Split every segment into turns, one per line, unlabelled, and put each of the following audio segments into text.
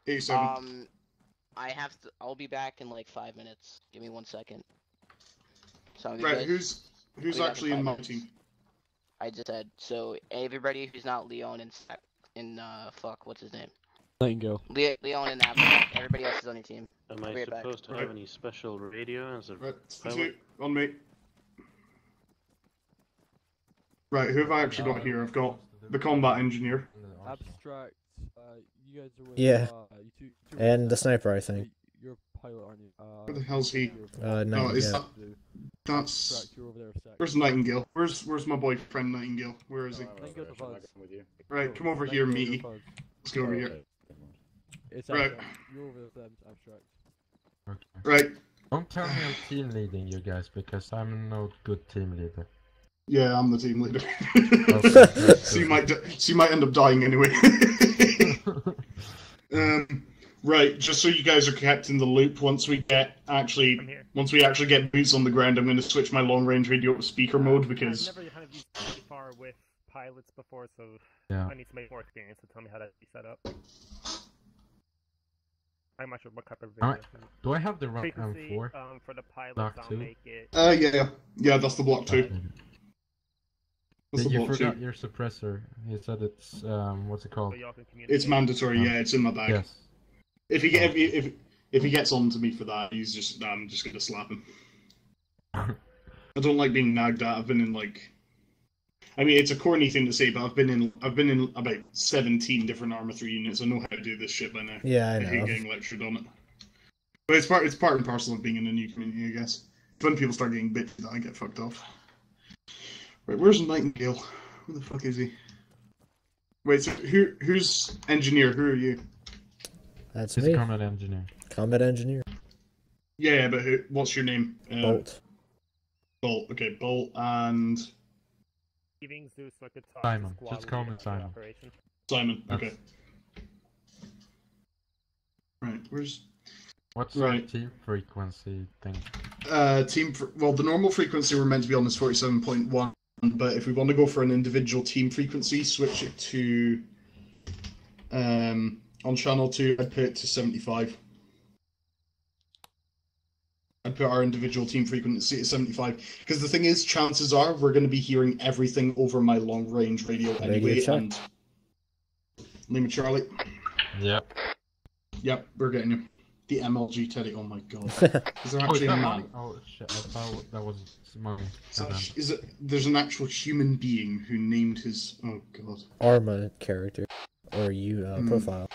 87.
I'll be back in like 5 minutes. Give me 1 second. So
Right, who's actually in my team?
I just said, so everybody who's not Leon and fuck, what's his name?
Nightingale.
Leon and Apple, everybody else is on your team.
Am I supposed to have any special radio as a
pilot? On me. Right, who have I actually got here? I've got the combat engineer.
Abstract. You guys are with,
yeah.
You two
and the sniper, I think.
You're a pilot, aren't you?
Where the hell's he?
No,
is that's... Where's Nightingale? Where's my boyfriend Nightingale? Where is he? Right, come over here, meaty. Let's go over here.
It's
right.
You're over there, Abstract.
Okay.
Right.
Don't tell me I'm team leading you guys, because I'm no good team leader.
Yeah, I'm the team leader.
Okay,
so you might end up dying anyway. Right, just so you guys are kept in the loop, once we actually get boots on the ground, I'm going to switch my long range radio to speaker mode because
I've never kind of used far with pilots before, so
yeah.
I need to make more experience to tell me how to be set up. I'm not sure what type of video.
Do I have the right
frequency,
M4?
For the pilots,
Block
I'll
2?
make it.
Yeah, that's the block 2.
You forgot your suppressor. You said it's what's it called?
So
it's mandatory. Yeah, it's in my bag.
Yes.
If he gets on to me for that, I'm just gonna slap him. I don't like being nagged at. I've been in I mean, it's a corny thing to say, but I've been in about 17 different Arma 3 units. I know how to do this shit by now.
Yeah, I know.
hate getting lectured on it. But it's part and parcel of being in a new community, I guess. When people start getting bitchy, that I get fucked off. Right, where's Nightingale? Who the fuck is he? Wait, so who's engineer? Who are you?
That's
me.
me.
Combat engineer.
Combat engineer.
Yeah, but what's your name?
Bolt.
Bolt. Okay, Bolt and
Simon. Just call me Simon.
Simon. Okay. Right.
What's the team frequency thing?
Well, the normal frequency we're meant to be on is 47.1, but if we want to go for an individual team frequency, switch it to on channel 2. I'd put it to 75. I'd put our individual team frequency at 75 because the thing is, chances are we're going to be hearing everything over my long range radio anyway. And Lima Charlie.
Yep.
Yep, we're getting you. The MLG Teddy. Oh my god. Is there actually a man?
Oh shit! I thought that was mine.
There's an actual human being who named his. Oh god.
Arma character, or profile.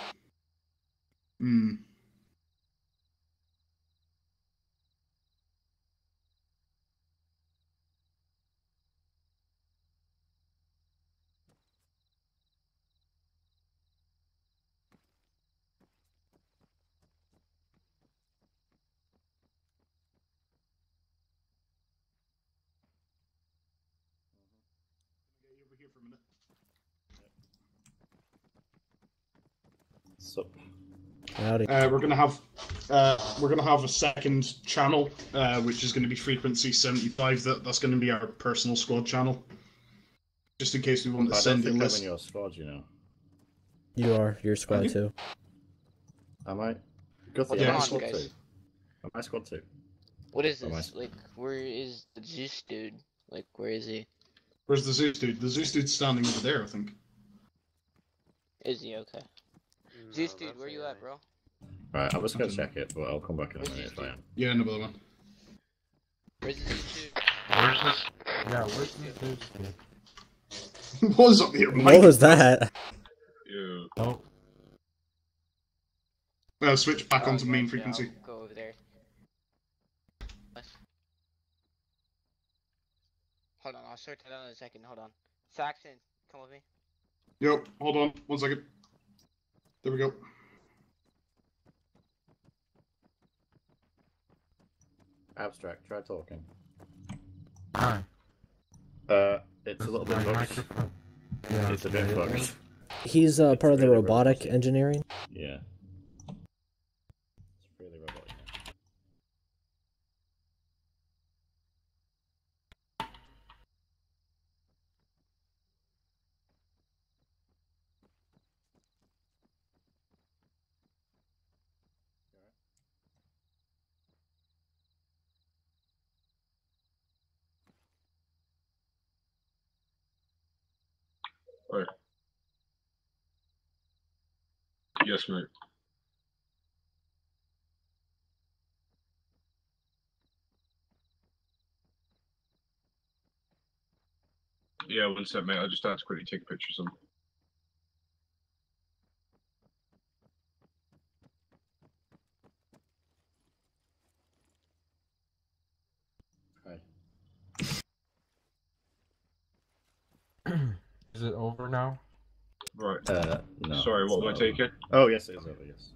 Hmm.
So,
we're gonna have a second channel, which is going to be frequency 75. That's going to be our personal squad channel, just in case we want to send a list.
I'm in your squad, you know.
You are your squad too.
Am I? Good thing.
Yeah,
squad 2. Am I squad 2?
What is this? Like, where is the Zeus dude? Like, where is he?
Where's the Zeus dude? The Zeus dude's standing over there, I think.
Is he okay? No, Zeus dude, where you at, bro?
Right, I'm just gonna check it, but I'll come back in a minute if I am.
Yeah, no bother, man.
Where's the Zeus dude?
Where's this? Yeah, where's the Zeus dude?
What was up here, Mike?
What was that?
Oh.
Switch back onto main frequency.
I'll go over there. Hold on, I'll sort that out in a second. Hold on. Saxon, come with me.
Yep, hold on, 1 second. There we go.
Abstract, try talking.
Hi.
It's a little bit bugged. Yeah, it's a bit bugged.
He's part of the robotic engineering.
Yeah. It's really robotic.
Right. Yes, mate. Yeah, one sec, mate. I just had to quickly take pictures of them.
Is it over now?
Right.
No.
Sorry, what am I taking?
Oh, yes, it is over, yes.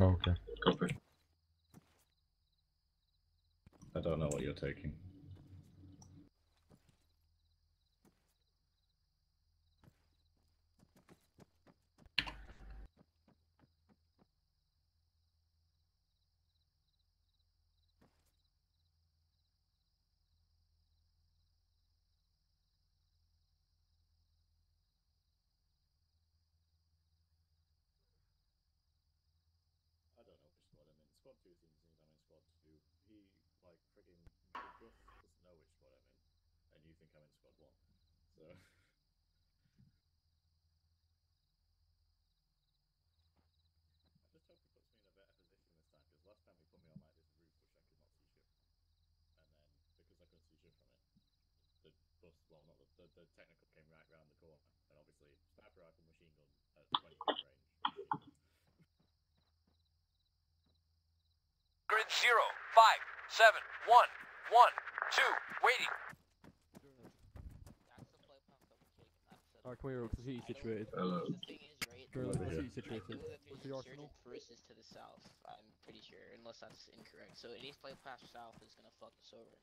Okay.
Copy.
I don't know what you're taking. I don't know which squad I'm in. Squad 2 seems I'm in squad 2. He, like, friggin' Big Buff doesn't know which squad I'm in. And you think I'm in squad 1. So... I just hope he puts me in a better position this time, because last time he put me on, like, this roof which I could not see shit from. And then, because I couldn't see shit from it, the bus, well, not the technical came right round the corner. And obviously, sniper rifle machine gun at 20 feet range.
Grid 0, 5, 7, 1, 1, 2, waiting.
Alright, come here, let's see you situated.
The thing is, right?
Let's see you situated. What's the
Insurgent
arsenal?
first is to the south, I'm pretty sure, unless that's incorrect. So any flight path south is gonna fuck us over.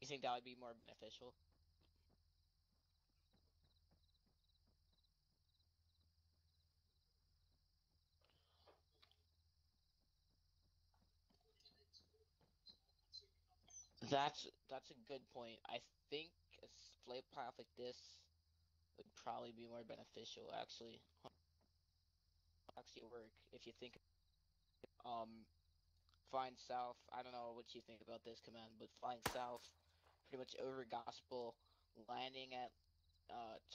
You think that would be more beneficial? That's a good point. I think a flight path like this would probably be more beneficial, actually. Actually work if you think. Flying south. I don't know what you think about this command, but flying south, pretty much over Gospel, landing at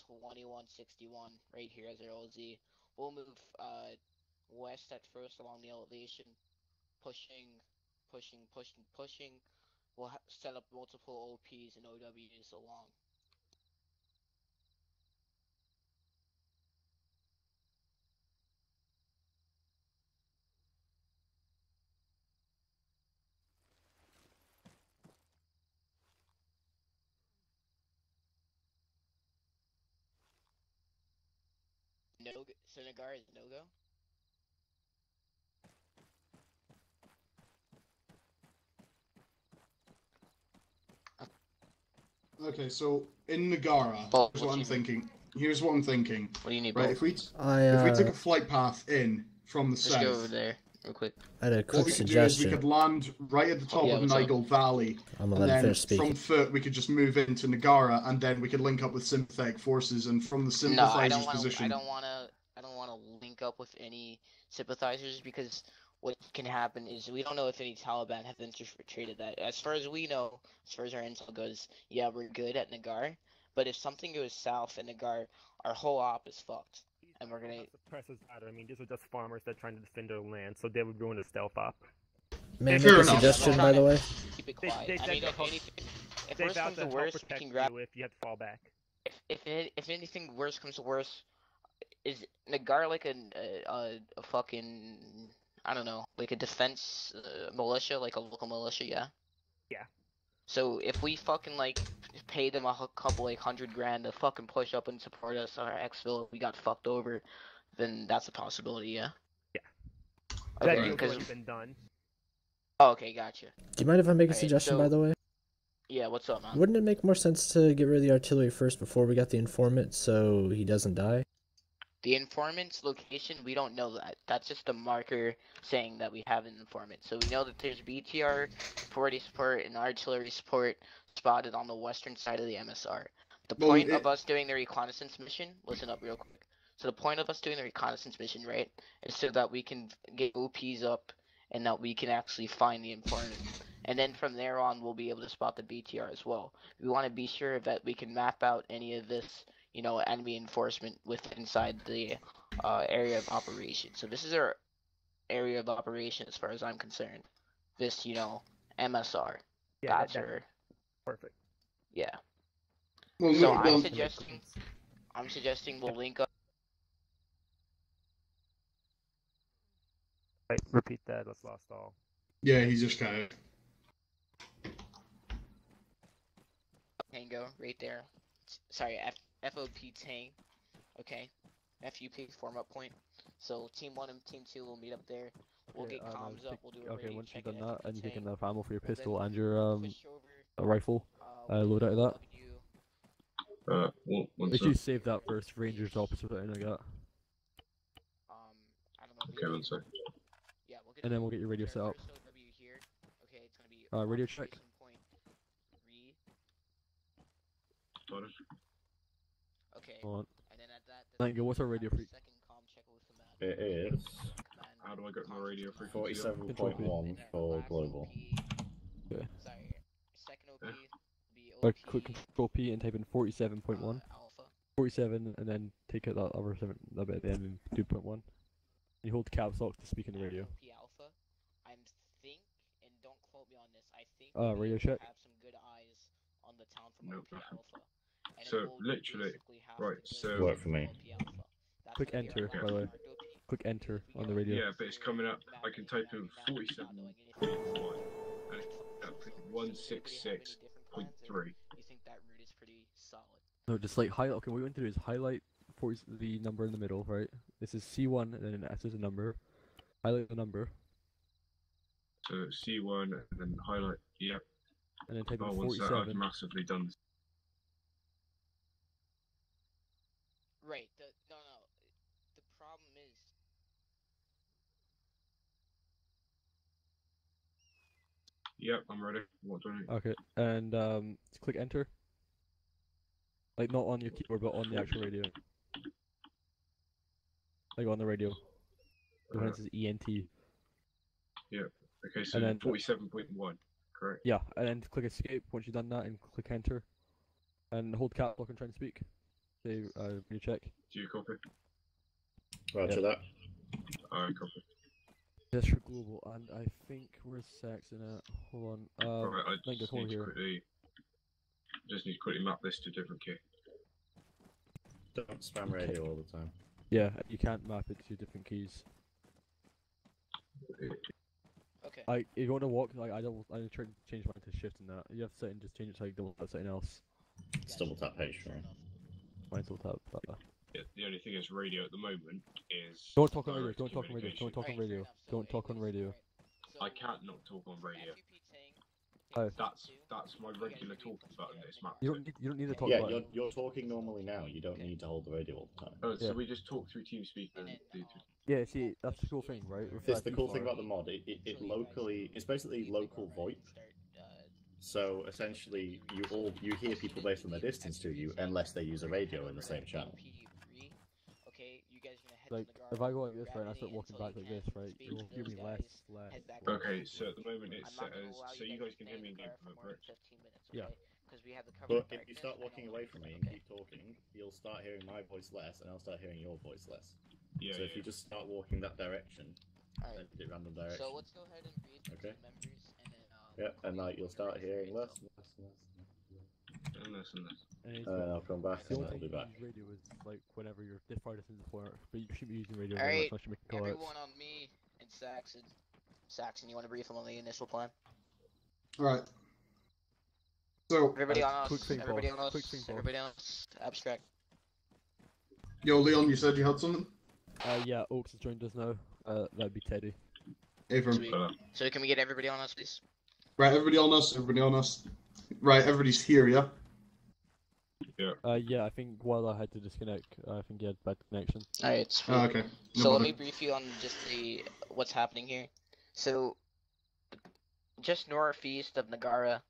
2161 right here as our LZ. We'll move west at first along the elevation, pushing, pushing. We'll set up multiple OPs and OWs along. No, Senegar is no-go?
Okay, so in Nagara,
Oh,
here's what I'm thinking. Here's what I'm thinking.
What do you need,
Right,
Bo?
if we took a flight path in from the
Let's
south,
go over there real quick.
I had a
what
quick
we could
suggestion.
do is we could land right at the top
Yeah,
of
what's up?
Nigel Valley,
I'm gonna
and
let him
then
finish speaking.
from foot we could just move into Nagara, and then we could link up with sympathetic forces, and from the
No, I
sympathizers
don't want to.
position.
I don't want to link up with any sympathizers because what can happen is we don't know if any Taliban have infiltrated that. As far as we know, as far as our intel goes, yeah, we're good at Nagar. But if something goes south in Nagar, our whole op is fucked, and we're gonna.
Suppressors matter. I mean, these are just farmers that are trying to defend their land, so they would ruin a stealth op.
May I
Fair
make a
enough.
suggestion, by the way?
Keep it quiet.
They
I mean,
said
if anything, if
they
worse
vowed
comes
to
to
help
worse, we
protect
can grab.
you if you have to fall back.
If anything worse comes to worse, is Nagar like a fucking, I don't know, like a defense militia, like a local militia, yeah?
Yeah.
So if we fucking like pay them a couple like $100,000 to fucking push up and support us on our exfil, if we got fucked over, then that's a possibility, yeah?
Yeah.
Okay,
That deal's
because
already been done.
oh, okay, gotcha.
Do you mind if I make a
Alright,
suggestion,
so-
by the way?
Yeah, what's up, man?
Wouldn't it make more sense to get rid of the artillery first before we got the informant so he doesn't die?
The informant's location, we don't know that. That's just a marker saying that we have an informant. So we know that there's BTR, 40 support, and artillery support spotted on the western side of the MSR. The point of us doing the reconnaissance mission, listen up real quick. So the point of us doing the reconnaissance mission, right, is so that we can get OPs up and that we can actually find the informant. And then from there on, we'll be able to spot the BTR as well. We want to be sure that we can map out any of this, you know, enemy enforcement inside the area of operation. So this is our area of operation as far as I'm concerned. This, you know, MSR.
Yeah,
That's
that's
our...
perfect.
Yeah.
Well,
So
well,
I'm suggesting we'll link up.
Right, repeat that. Let's lost all.
Yeah, he's just kind of.
Tango right there. Sorry, FOP Tang. Okay. FUP form up point. So team 1 and team 2 will meet up there. We'll get comms up. We'll do a radio
once
check
you've done
at
that, and you
FUP
take
Tang.
enough ammo for your
We'll
pistol
then
and your
push over,
rifle, load out of that.
One
If
sec.
you save that first, Rangers opposite or anything like that.
I don't know.
Okay, one sec.
Yeah, we'll get
And then we'll get your radio set up.
first OW here. Okay, it's gonna be
Radio check.
operation point 3.
Got it.
Okay.
Hold on.
And then at that,
Thank you. What's our radio freak?
second comm check with the map.
It is
How do I get my radio frequency?
47.1 for global.
Okay.
Sorry, second OP be
Or
OP
click Control P and type in 47.1.
alpha.
47, and then take out that other 7, that bit at the end and 2.1. You hold caps lock to speak in the radio.
OP alpha. I'm think, and don't quote me on this. I think
Radio check.
have some good eyes on the town from
Nope.
OP alpha. And
So,
then we'll
literally,
basically have
right,
to
so-
go
Work for me.
OP alpha. That's
Click
gonna be
enter,
our
by the way.
marked OP.
Click enter on the radio.
Yeah, but it's coming up. I can type in 47.1 and it's 166.3.
You think that route is pretty solid?
No, just like highlight. Okay, what you want to do is highlight the number in the middle, right? This is C1, and then an S is a number. Highlight the number,
So C1 and then highlight. Yeah.
and then type
Oh,
in
one sec. I've
47.
massively done this.
Right. No. The problem is.
Yep, I'm ready. What do I need?
Okay, and click enter. Like not on your keyboard, but on the actual radio. Like on the radio. The one that says ENT.
Okay, so
and then-
47.1, correct?
Yeah, and then click escape once you've done that, and click enter. And hold cap lock and try and speak. Say, radio check.
Do you copy?
Roger that.
Alright, copy.
That's for global, and I think we're Saxon at. Hold on.
Alright, I
think
just
come
need to
here.
quickly map this to different key.
Don't spam radio all the time.
Yeah, you can't map it to different keys.
Okay.
If you want to walk, like I try to change mine to shift and that. You have to set and just change it to like double tap something else.
It's double tap H, right?
Mine's double tap.
Yeah, the only thing is radio at the moment is.
Don't talk on radio.
direct
Don't talk on radio.
communication.
Don't talk on
Alright,
radio.
fair enough. So
Don't talk on
anyways,
radio.
alright.
I can't not talk on radio.
Oh.
That's my regular talking button that it's mapped
You
to.
don't need to talk
Yeah,
about it.
you're talking normally now. You don't need to hold the radio all the time.
Oh, so
Yeah.
we just talk through TeamSpeak and
Yeah, see, that's the cool thing, right? With
It's
that
the cool thing
keyboard.
about the mod. It locally, it's basically local VoIP. So essentially, you hear people based on their distance to you, unless they use a radio in the same channel.
Like, if I go like this, right, and I start walking back like this, right, you'll hear me less.
Okay, so at the moment it's set as so you guys can hear me in game from a bridge.
Yeah.
But if you start walking away from me and keep talking, you'll start hearing my voice less, and I'll start hearing your voice less.
Yeah.
So if you just start walking that direction, then hit random direction.
So let's go ahead and read the
Okay.
team members and then
Yeah, and like you'll start hearing less and less and less.
And this and this.
And
And then I'll come back
the
and
only
I'll
thing
be
you
back.
use radio is like whenever you're this far distance apart, but you shouldn't be using radio
All
very
right,
much unless you're making call
everyone on me and Saxon. Saxon, you want to brief him on the initial plan?
Alright. So,
Everybody on
quick
us.
thing,
Everybody
boss.
on us.
Quick thing, boss.
Everybody on us. Abstract.
yo, Leon, you said you had something?
Yeah, Oaks has joined us now. That'd be Teddy.
Avram.
Sweet. So can we get everybody on us, please?
Right, everybody on us, everybody on us. Right, everybody's here, yeah?
Yeah, I think while I had to disconnect, I think he had bad connection.
Alright, sweet.
Oh, okay. No
So let
bother.
me brief you on just what's happening here. So just northeast of Nagara,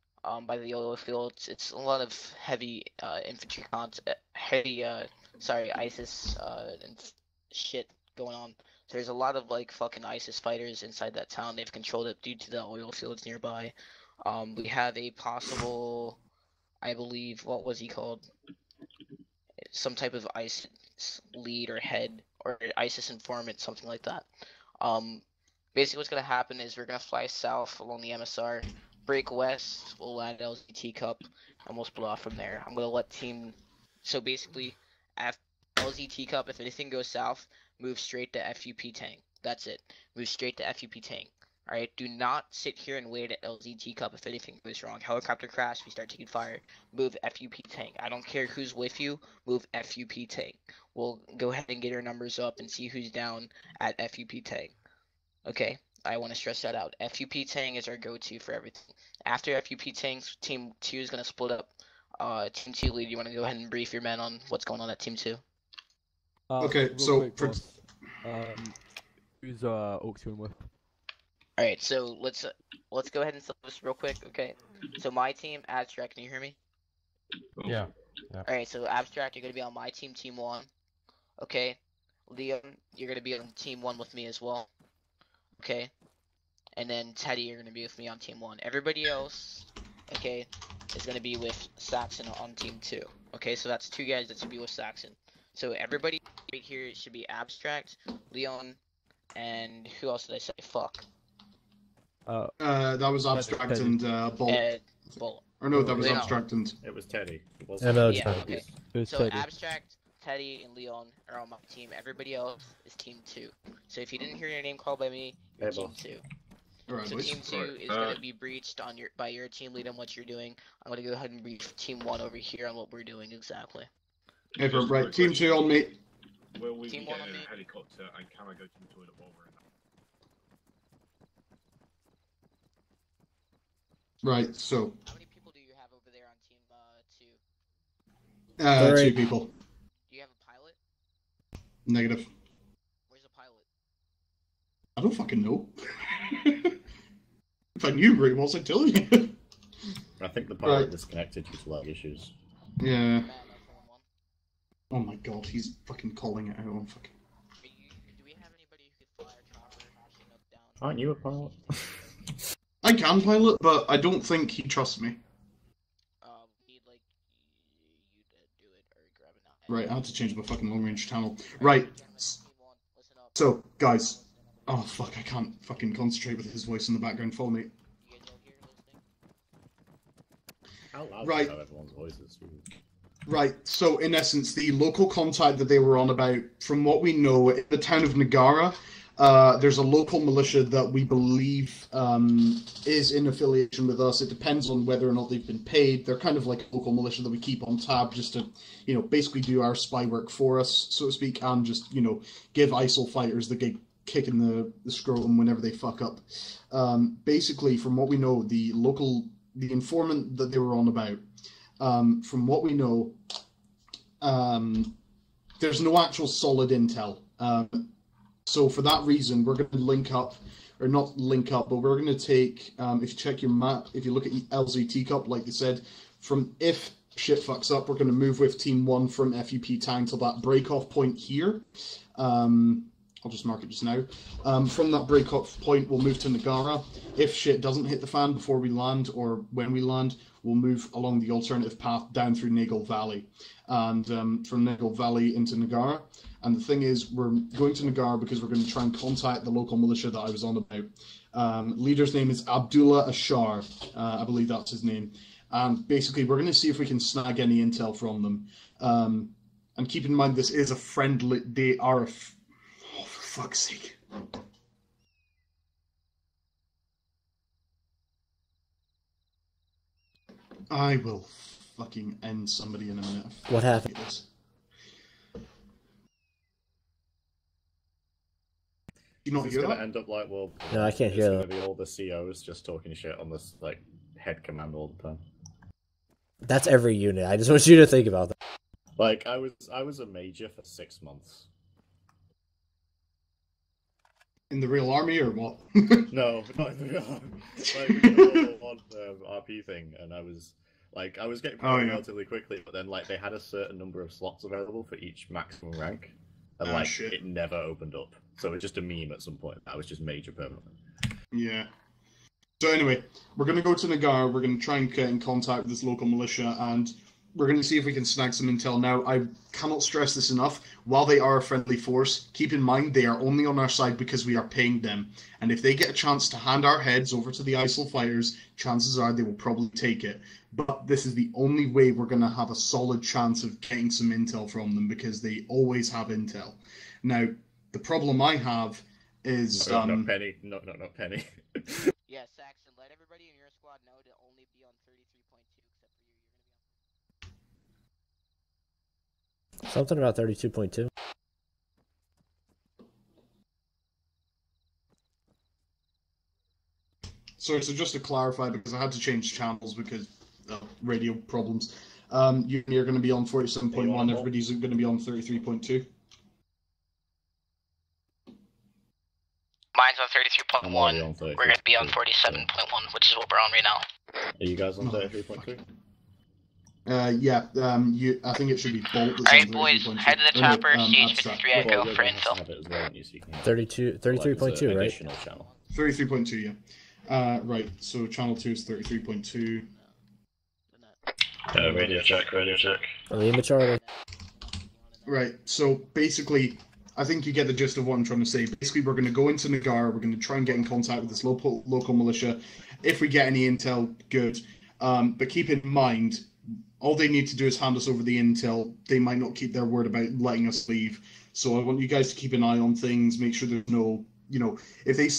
by the oil fields, it's a lot of heavy infantry ISIS and shit going on. So there's a lot of like fucking ISIS fighters inside that town. They've controlled it due to the oil fields nearby. We have a possible, I believe, what was he called? Some type of ISIS lead or head or ISIS informant, something like that. Basically what's gonna happen is we're gonna fly south along the MSR, break west, we'll land LZT Cup, and we'll split off from there. I'm gonna let so basically, after LZT Cup, if anything goes south, move straight to FUP Tang. That's it. Move straight to FUP Tang. Alright, do not sit here and wait at LZT Cup if anything goes wrong. Helicopter crash, we start taking fire. Move FUP Tang. I don't care who's with you, move FUP Tang. We'll go ahead and get our numbers up and see who's down at FUP Tang. Okay, I want to stress that out. FUP Tang is our go-to for everything. After FUP Tang, Team 2 is going to split up. Team 2 lead, you want to go ahead and brief your men on what's going on at Team 2?
Okay,
real
so
quick, boss, who's Oaks going with?
Alright, so let's go ahead and set this real quick, okay? So my team, Abstract, can you hear me?
Yeah.
Alright, so Abstract, you're going to be on my team, Team 1. Okay? Leon, you're going to be on Team 1 with me as well. Okay? And then Teddy, you're going to be with me on Team 1. Everybody else, okay, is going to be with Saxon on Team 2. Okay, so that's 2 guys that should be with Saxon. So everybody right here should be Abstract, Leon, and who else did I say? Fuck.
That was Abstract and Bolt.
Bolt.
Or no, that was
Leon.
Abstract and...
It was Teddy. It was
No,
Yeah, okay.
It was
So
Teddy.
Abstract, Teddy, and Leon are on my team. Everybody else is Team 2. So if you didn't hear your name called by me, you're
Hey,
Team
boss.
2.
Alright,
So
boys.
Team 2 is going to be breached on by your team lead on what you're doing. I'm going to go ahead and brief Team 1 over here on what we're doing exactly.
Okay,
Just a
right,
quick
Team
question.
2 on me.
Will we
Team
be
one
getting
on
in
me.
a helicopter, and can I go to the toilet while we're in that?
Right, so...
How many people do you have over there on Team 2?
3.
2 people.
Do you have a pilot?
Negative.
Where's the pilot?
I don't fucking know. If I knew where he was, I'd tell you.
I think the pilot
Right.
disconnected due to lag issues.
Yeah.
Man, no, 411.
Oh my god, he's fucking calling it out on fucking...
Do we have anybody who could fly a chopper and shoot us down?
Aren't you a pilot?
I can pilot, but I don't think he trusts me.
Need like you to do it or grab it now.
Right, I had to change my fucking long-range channel. Right,
Team 1, listen up.
so, guys... Oh fuck, I can't fucking concentrate with his voice in the background. Follow me.
You guys all here listening?
How loud
Right.
is how everyone's voices?
Right, so in essence, the local contact that they were on about, from what we know, in the town of Nagara, there's a local militia that we believe is in affiliation with us. It depends on whether or not they've been paid. They're kind of like a local militia that we keep on tab just to, you know, basically do our spy work for us, so to speak, and just, you know, give ISIL fighters the kick in the scrotum whenever they fuck up. Basically, from what we know, the informant that they were on about, from what we know, there's no actual solid intel. So for that reason, we're going to link up, or not link up, but we're going to take, if you check your map, if you look at LZT Cup, like they said, if shit fucks up, we're going to move with Team 1 from FUP Tang to that break-off point here. I'll just mark it just now. From that break-off point, we'll move to Nagara. If shit doesn't hit the fan before we land, or when we land, we'll move along the alternative path down through Nagle Valley. And from Nagle Valley into Nagara. And the thing is, we're going to Nagara because we're going to try and contact the local militia that I was on about. Leader's name is Abdullah Ashar. I believe that's his name. And basically, we're going to see if we can snag any intel from them. And keep in mind, this is a friendly... They are a... Oh, for fuck's sake. I will fucking end somebody in a minute.
What happened?
You not
It's
hear
gonna
that?
end up like, well,
No, I can't
it's
hear
gonna
that.
be all the COs just talking shit on this like head command all the time.
That's every unit. I just want you to think about that.
Like, I was a major for 6 months.
In the real army or what?
No, not in the real army. Like, we did a level 1 RP thing, and I was getting promoted relatively quickly, but then, like, they had a certain number of slots available for each maximum rank, and, it never opened up. So it was just a meme at some point. I was just major permanently.
Yeah. So anyway, we're going to go to Nagar, we're going to try and get in contact with this local militia, and we're going to see if we can snag some intel. Now, I cannot stress this enough. While they are a friendly force, keep in mind they are only on our side because we are paying them. And if they get a chance to hand our heads over to the ISIL fighters, chances are they will probably take it. But this is the only way we're going to have a solid chance of getting some intel from them, because they always have intel. Now, the problem I have is...
No, Penny. No, Penny.
Yeah, Saxon, let everybody in your squad know to only be on 33.2, except for you. You're gonna be on...
Something about 32.2.
Sorry, so just to clarify, because I had to change channels because of radio problems, you're going to be on 47.1, everybody's going to be on 33.2.
Mine's on 33.1. We're going to be on 47.1, which is what we're on right now.
Are you guys on 33.2?
Yeah, I think it should be Bolt.
Alright, boys, head to the chopper, CH53 Echo for intel.
33.2, right?
Channel.
33.2, yeah. Right, so channel 2 is 33.2.
Radio check.
Leave the chart.
Right, so basically, I think you get the gist of what I'm trying to say. Basically, we're going to go into Nagar, we're going to try and get in contact with this local militia. If we get any intel, good. But keep in mind, all they need to do is hand us over the intel. They might not keep their word about letting us leave. So I want you guys to keep an eye on things, make sure there's no, if they,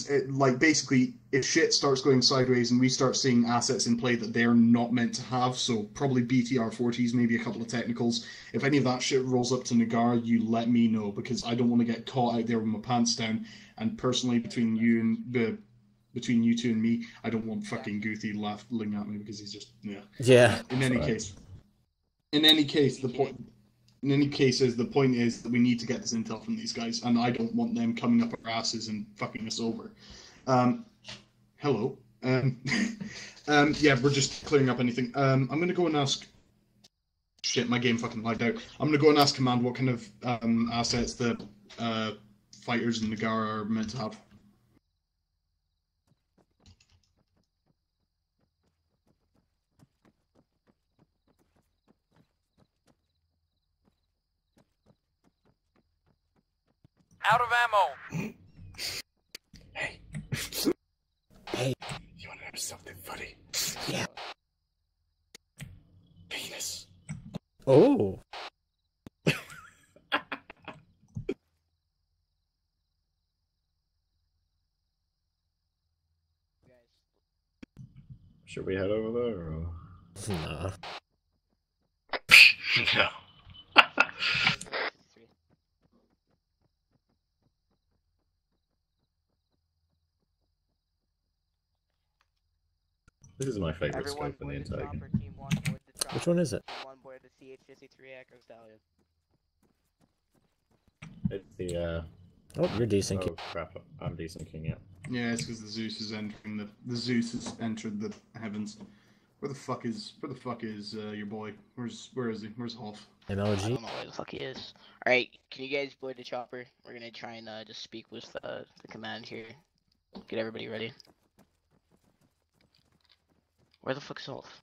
basically, if shit starts going sideways and we start seeing assets in play that they're not meant to have, so probably BTR-40s, maybe a couple of technicals, if any of that shit rolls up to Nagar, you let me know, because I don't want to get caught out there with my pants down. And personally, between you two and me, I don't want fucking Goothy laughing at me, because he's just,
Yeah.
In any case, the point is that we need to get this intel from these guys, and I don't want them coming up our asses and fucking us over. Hello. Yeah, we're just clearing up anything. I'm gonna go and ask... Shit, my game fucking lagged out. I'm gonna go and ask Command what kind of assets the fighters in Nagar are meant to have.
Out of ammo.
Hey.
You want to know something funny?
Yeah.
Penis.
Oh.
Should we head over there, or...?
Nah.
No. This is my favorite scope in the entire game.
Which one is it?
One board the CH53 Echo Stallion.
It's the,
Oh, you're decent.
Oh crap, I'm decent king, yeah.
Yeah, it's because the Zeus is entering the Zeus has entered the heavens. Where the fuck is your boy? Where is he? Where's Hoff?
I don't know where the fuck he is. Alright, can you guys board the chopper? We're gonna try and just speak with the command here. Get everybody ready. Where the fuck's Hoff?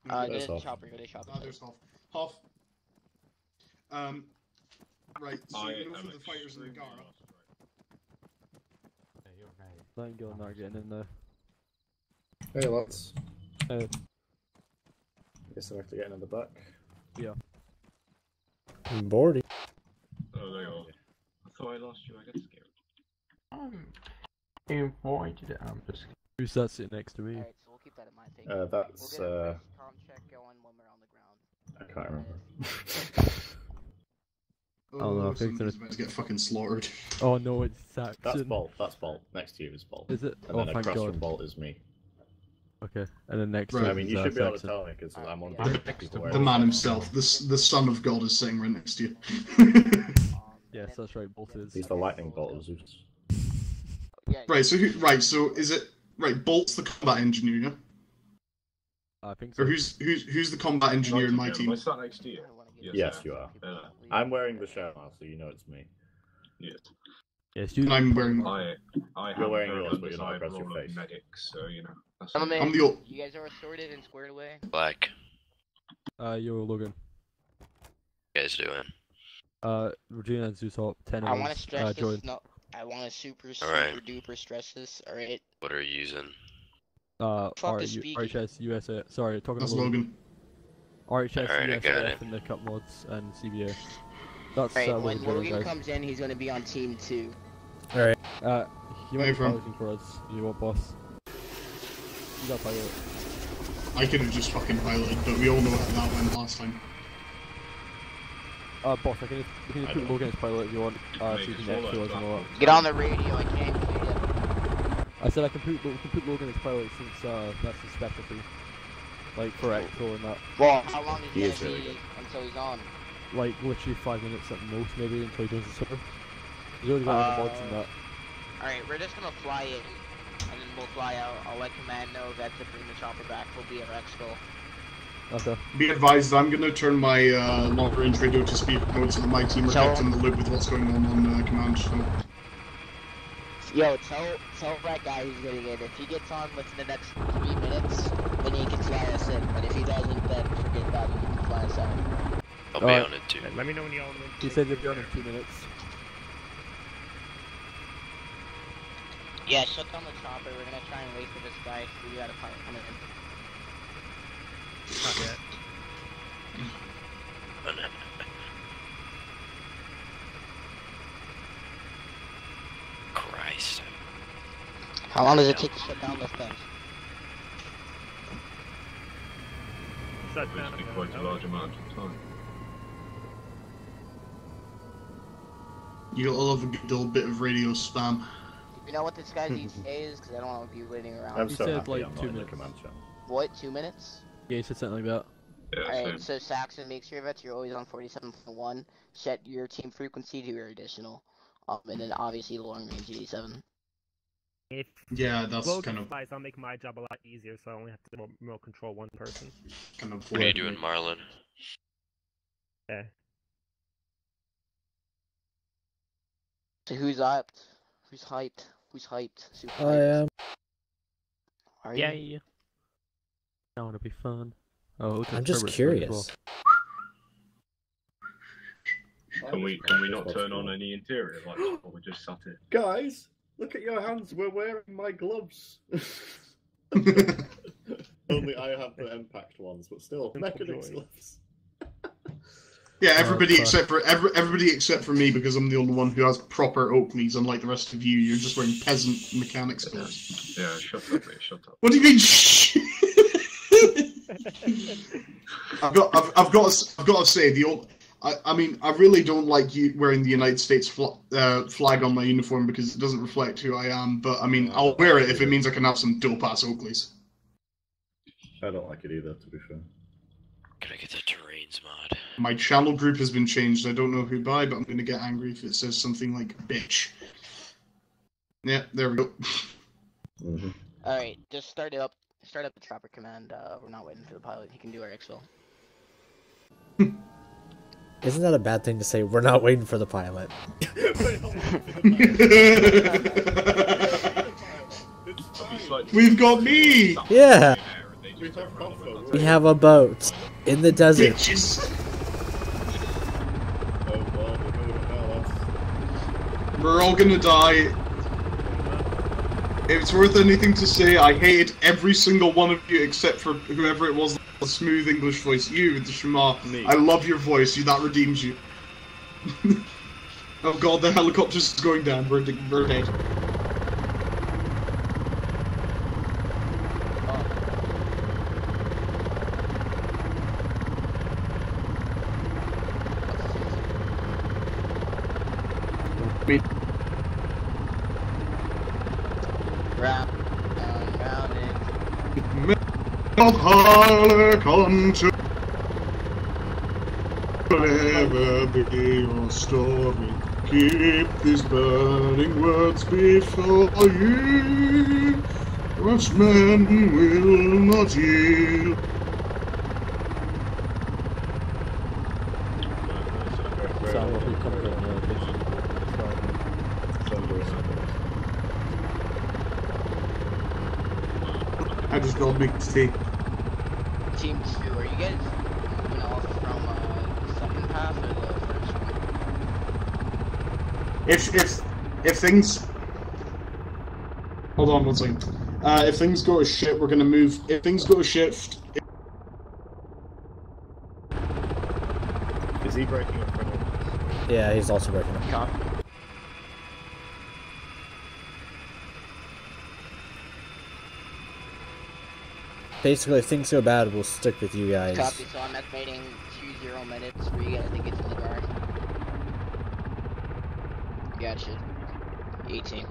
Go to the chopper,
there's Hoff. Hoff. Right, so you know for the fighters in the Gara.
Let him go and not getting in there.
Hey lads.
Hey.
Guess I have to get in the back.
Yeah.
I'm bored.
Oh, there you are. I thought I lost you, I get scared.
I'm invited, I'm just...
Who's that sitting next to me?
Alright, so we'll keep that in mind. Thank you.
That's,
We'll get a comm check going when we're on the ground.
I can't remember.
Oh, no,
Somebody's about to get fucking slaughtered.
Oh no, it's Saxon.
That's Bolt, Next to you is Bolt.
Is it?
And
Oh,
then
thank
across
God.
from Bolt is me.
Okay, and then next.
Right.
I mean, you should be able to
Saxon.
tell me because I'm on
The man himself, the son of God, is sitting right next to you.
Yes, that's right. Bolt is.
He's the lightning bolt of Zeus.
Right. So So is it right? Bolt's the combat engineer, yeah?
I think so.
Or who's the combat engineer in my
Am
team?
I sat next to you?
Yes, you are. I'm wearing the shell now, so you know it's me.
Yeah.
Yes, you.
And I'm wearing.
I
You're
have
wearing
very
yours, but you're not
undersized
across your
role of
face.
medic, so you know. That's
Gentlemen,
I'm the old.
you guys are sorted and squared away.
Black.
You're Logan.
You guys doing?
Regina and Zeus Hop, 10
I want
hours.
to stress
Jordan.
this. No, I want to super
Alright.
duper stress this. All right.
What are you using?
Fuck the speaking.
RHS, USA. Sorry, talking
That's
about
Logan.
RHS,
Alright, I got
USAF,
it.
and the Cup mods and CBA. That's
Alright, when
Logan,
Logan
guys.
comes in, he's gonna be on team 2.
Alright.
He might
Hey,
be
from-
piloting for us. You want boss? You got pilot.
I could have just fucking piloted, but we all know how that went last time.
Boss, we can just put Logan as pilot if you want. So you can extra us and all that.
Get on the radio. I can't hear you.
I said we can put Logan as pilot since that's his specialty. Like for expo and that.
Well, how long is
He
he
is
gonna
really
be
good.
until he's on?
Like literally 5 minutes at most, maybe until he joins the server. He's already got the mods and that.
Alright, we're just gonna fly in, and then we'll fly out. I'll let command know that to bring the chopper back. We'll be at expo.
Okay.
Be advised, I'm gonna turn my long-range radio to speaker mode so that my team are kept in the loop with what's going on command. So.
Yo, tell that guy who's getting in. If he gets on within the next 3 minutes, then he can fly us in. But if he doesn't, then forget about it. He can fly us out.
I'll be on it too.
Let me know when you're on.
He said you'll be on in 2 minutes.
Yeah, shut down the chopper. We're gonna try and wait for this guy. We got a pilot coming in.
Not yet.
Christ.
How long does it take to shut down this thing?
Shut down.
basically quite a large amount of time.
You'll love a good little bit of radio spam.
You know what this guy's ETA is? Because I don't want to be waiting around.
I'm
He
so
said,
happy
like,
I'm not
2
in the
minutes.
command channel.
What, 2 minutes?
Yeah, he said something like that.
Yeah,
Alright,
so
so Saxon, make sure that you're always on 47.1. Set your team frequency to your additional. And then obviously long range 87.
If
Yeah, that's
Logan
kind of
flies, I'll make my job a lot easier, so I only have to remote control one person.
What are you doing, Marlon?
Yeah.
So who's hyped? Who's hyped? Who's hyped? Super
I
hyped.
am.
Are you?
Yeah. That would be fun. Oh, okay.
I'm just
Herbert's
curious.
as well.
can we not turn on any interior lights while we're just sat here?
Guys, look at your hands. We're wearing my gloves. Only I have the impact ones, but still, mechanics gloves.
Yeah, everybody except for me, because I'm the only one who has proper Oakleys, unlike the rest of you. You're just wearing peasant mechanics clothes.
Yeah, shut up, mate, shut up.
What do you mean? I've got to say I mean, I really don't like you wearing the United States flag on my uniform because it doesn't reflect who I am. But I mean, I'll wear it if it means I can have some dope ass Oakleys.
I don't like it either, to be fair.
Can I get the terrains mod?
My channel group has been changed. I don't know who by, but I'm going to get angry if it says something like "bitch." Yeah, there we go.
Mm-hmm.
Alright, just start up the chopper command. We're not waiting for the pilot. He can do our exfil.
Isn't that a bad thing to say? We're not waiting for the pilot.
We've got me.
Yeah.
We have Buffalo.
We have a boat in the desert.
Bitches.
Oh god, we're going to hell.
We're all gonna die. If it's worth anything to say, I hated every single one of you except for whoever it was, the smooth English voice. You with the Shema.
Me.
I love your voice. That redeems you. Oh god, the helicopter's going down. We're dead.
Round and
of Harlequin to never be your story. Keep these burning words before you. What men will not yield.
So what we come from basically.
I just got big tea.
Team 2, are you guys moving off from the second path or the first one?
If things, hold on one second. If things go to shit, we're gonna move. If things go to shit,
Is he breaking up for anyone else?
Yeah, he's also breaking up.
Copy.
Basically, if things go bad, we'll stick with you guys.
Copy, so I'm estimating 20 minutes for you guys to get to the guard. Gotcha. 18.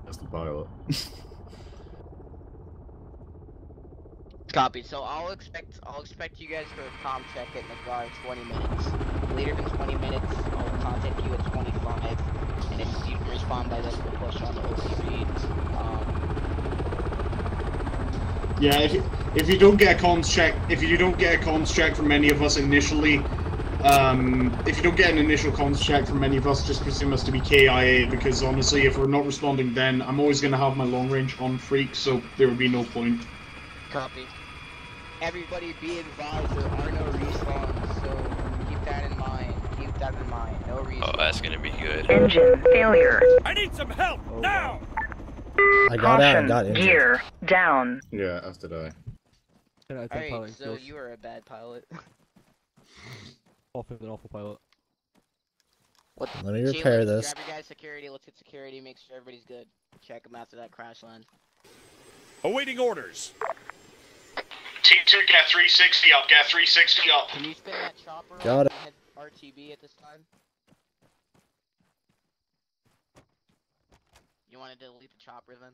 That's the pilot.
Copy, so I'll expect you guys for a comm check in the guard 20 minutes. Later than 20 minutes, I'll contact you at 25. And if you can respond by then, we'll push on the OP read.
yeah. If you don't get a comms check from any of us initially, if you don't get an initial comms check from any of us, just presume us to be KIA, because honestly, if we're not responding then, I'm always going to have my long range on freak, so there would be no point.
Copy. Everybody be advised, there are no respawns, so keep that in mind. Keep that in mind. No respawns.
Oh, that's gonna be good.
Engine failure. I need some help now.
I got out and got injured.
Gear down.
Yeah, as did I.
Alright, so you are a bad pilot.
Awful, an awful pilot.
Let me repair this.
Grab your guys' security, let's hit security, make sure everybody's good. Check them after that crash land.
Awaiting orders.
Team 2, get 360 up, get 360 up.
Can you spin that chopper
Got it.
and hit RTB at this time? You want to delete the chopper then?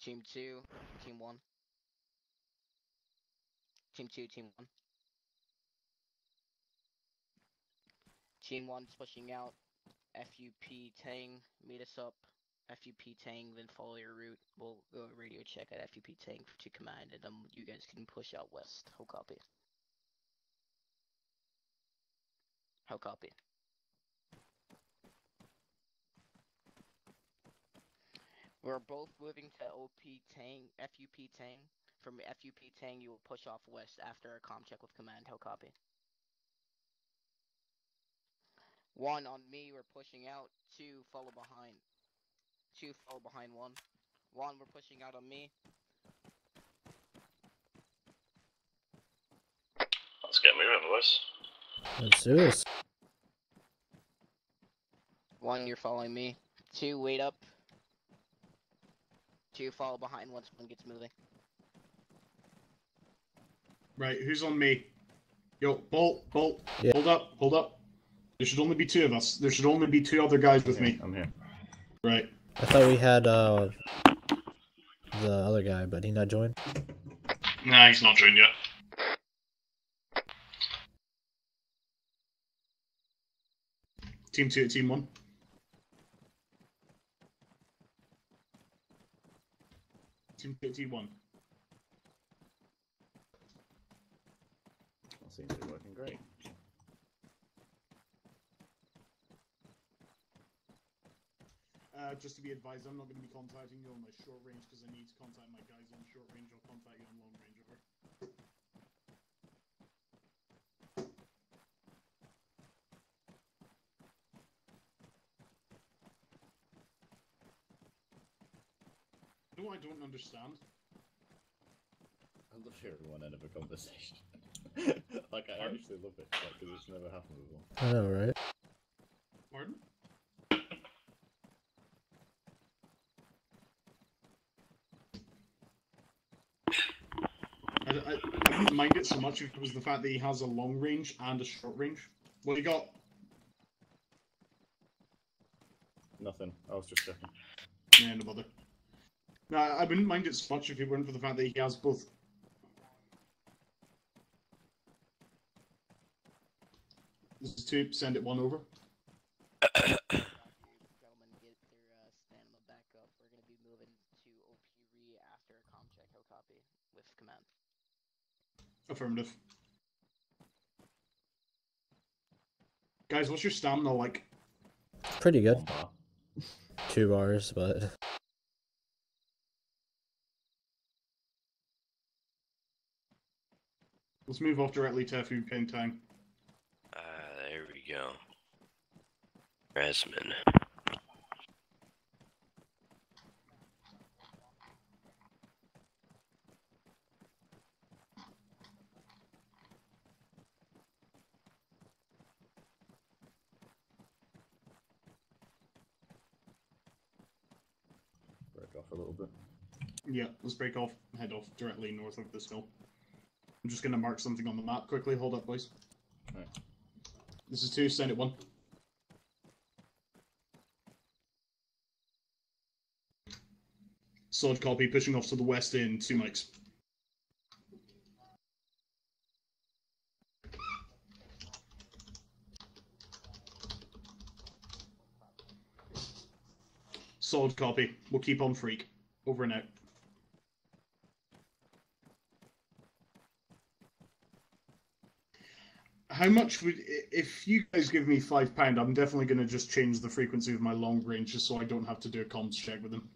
Team 2, Team 1. Team 2, Team 1. Team 1's pushing out. FUP Tang, meet us up. FUP Tang, then follow your route. We'll go radio check at FUP Tang to command, and you guys can push out west. How copy? How copy? We're both moving to OP Tang, FUP Tang. From FUP Tang, you will push off west after a comm check with command. How copy? 1 on me, we're pushing out. 2, follow behind. 2, follow behind 1. 1, we're pushing out on me.
Let's get moving, boys.
Let's do this.
1, you're following me. 2, wait up. 2, follow behind once 1 gets moving.
Right, who's on me? Yo, Bolt,
Yeah.
hold up. There should only be 2 of us. There should only be 2 other guys with me.
I'm here.
Right.
I thought we had the other guy, but he not joined.
Nah, he's not joined yet. Team 2 to Team 1. Team 2 to Team 1.
That seems to be working great.
Just to be advised, I'm not going to be contacting you on my short range because I need to contact my guys on short range. I'll contact you on long range, over. You know what I don't understand?
I love hearing one end of a conversation. Like, I actually love it, because it's never happened before.
I know, right?
Pardon? I I wouldn't mind it so much if it was the fact that he has a long range and a short range. What do you got?
Nothing. I was just checking.
Yeah, no bother. No, I wouldn't mind it so much if it weren't for the fact that he has both. This is 2, send it 1 over.
Gentlemen, get their stamina back up. We're going to be moving to OP after a comm check. He'll copy with command.
Affirmative. Guys, what's your stamina like?
Pretty good.
1 bar.
2 bars, but
Let's move off directly to food count time.
There we go. Rasman.
Break off a little bit.
Yeah, let's break off and head off directly north of this hill. I'm just going to mark something on the map quickly. Hold up, boys.
Right.
This is 2, send it 1. Solid copy, pushing off to the west in 2 mics. Solid copy. We'll keep on freak. Over and out. How much would... If you guys give me £5, I'm definitely going to just change the frequency of my long range just so I don't have to do a comms check with them.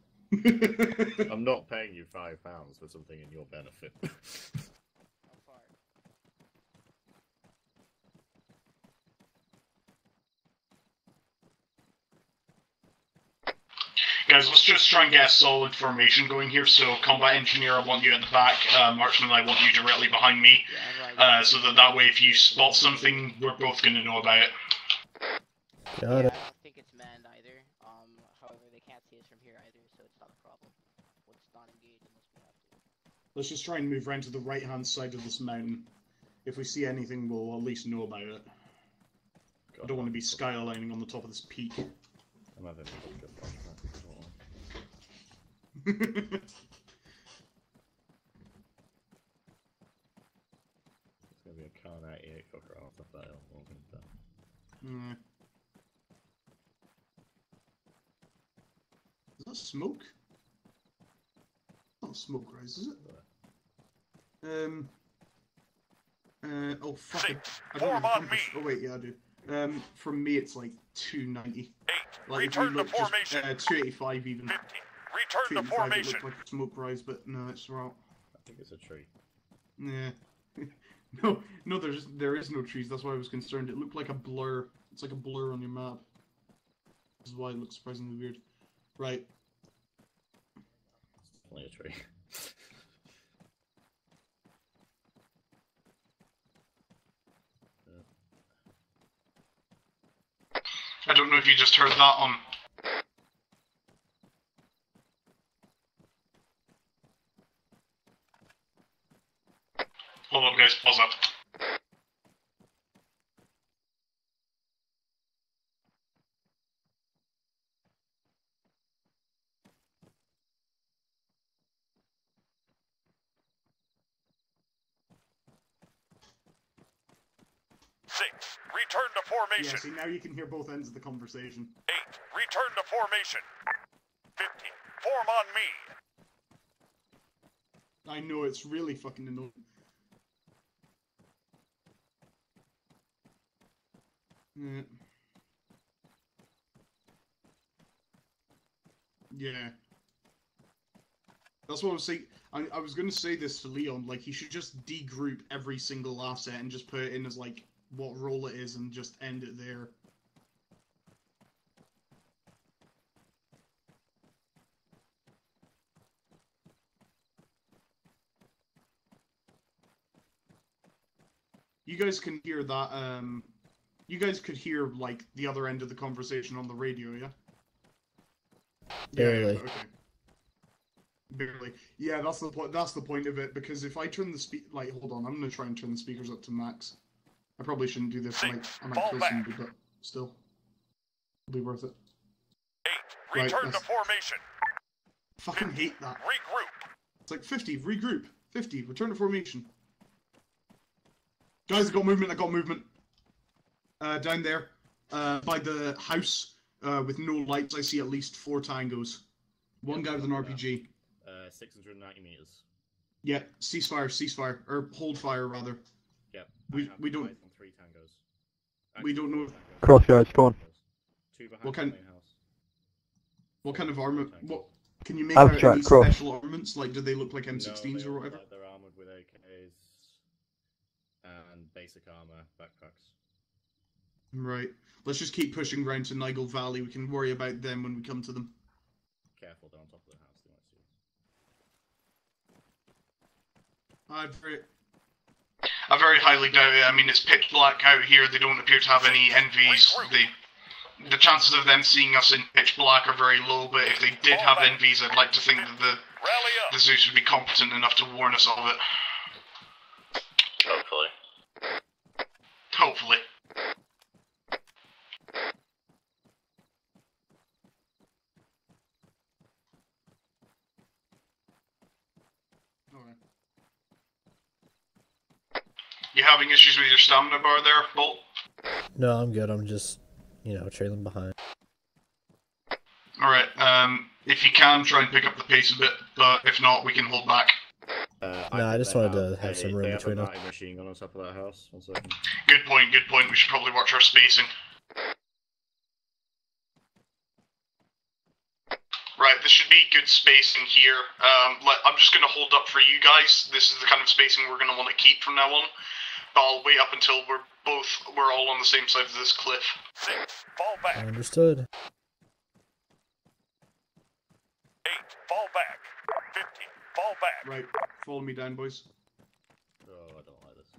I'm not paying you £5 for something in your benefit.
Guys, let's just try and get a solid formation going here. So, combat engineer, I want you at the back. Marksman, I want you directly behind me. So that way, if you spot something, we're both going to know about it.
got it.
I don't think it's manned either. However, they can't see us from here either, so it's not a problem. Let's not engage unless we have to.
Let's just try and move around to the right-hand side of this mountain. If we see anything, we'll at least know about it. I don't want to be skylining on the top of this peak.
I'm having a good flashback.
It's
gonna be a car 98 fucker off the dial.
Is that smoke? Not smoke, Rise, is it? Oh fuck it. I don't have a compass. Oh wait, yeah I do. From me it's like 290. Like if you
Return to
look just,
formation.
285 even.
50. Return to
285 it
formation.
looked like a smoke rise, but no, it's wrong.
I think it's a tree.
Yeah. no, there is no trees. That's why I was concerned. It looked like a blur. It's like a blur on your map. This is why it looks surprisingly weird. Right.
It's definitely a tree.
I don't know if you just heard that on. Hold up, guys. Pause up.
Return to formation.
Yeah, see, now you can hear both ends of the conversation.
8. Return to formation. 50. Form on me.
I know, it's really fucking annoying. Yeah. That's what I was saying. I was going to say this to Leon, like, he should just degroup every single asset and just put it in as, like, what role it is and just end it there. You guys can hear that, you guys could hear, like, the other end of the conversation on the radio, yeah?
Barely.
Yeah, okay. Barely. Yeah, that's the point. That's the point of it. Because if I turn the hold on, I'm gonna try and turn the speakers up to max. I probably shouldn't do this. I might kill somebody, but still, it'll be worth it.
8. Return to formation.
Fucking hate that.
Regroup.
It's like 50. Regroup. 50. Return to formation. Guys, I got movement. Down there, by the house, with no lights, I see at least 4 tangos. One guy with an RPG.
690 meters.
Yeah, ceasefire, or hold fire rather.
Yep.
We don't.
3 tangos.
We don't know.
Cross yards, go on.
2 behind
What
the
kind?
main house.
What kind of armor? What can you make
Abstract,
out any
cross.
special armaments? Like, do they look like M16s or whatever?
They're armored with AKs and basic armor, backpacks.
Right. Let's just keep pushing round to Nigel Valley. We can worry about them when we come to them.
Careful, they're on top of the house. They might see you.
I very highly doubt it. I mean, it's pitch black out here. They don't appear to have any NVs. The chances of them seeing us in pitch black are very low, but if they did have NVs, I'd like to think that the Zeus would be competent enough to warn us of it. Hopefully. You having issues with your stamina bar there, Bolt?
No, I'm good. I'm just, trailing behind.
Alright, if you can, try and pick up the pace a bit, but if not, we can hold back.
I just wanted to have some room between us.
They have a machine gun on top of that house. 1 second.
Good point. We should probably watch our spacing. Right, this should be good spacing here. I'm just going to hold up for you guys. This is the kind of spacing we're going to want to keep from now on. But I'll wait up until we're all on the same side of this cliff.
6. Fall back.
Understood.
8. Fall back. 15. Fall back.
Right, follow me down, boys.
Oh, I don't like this.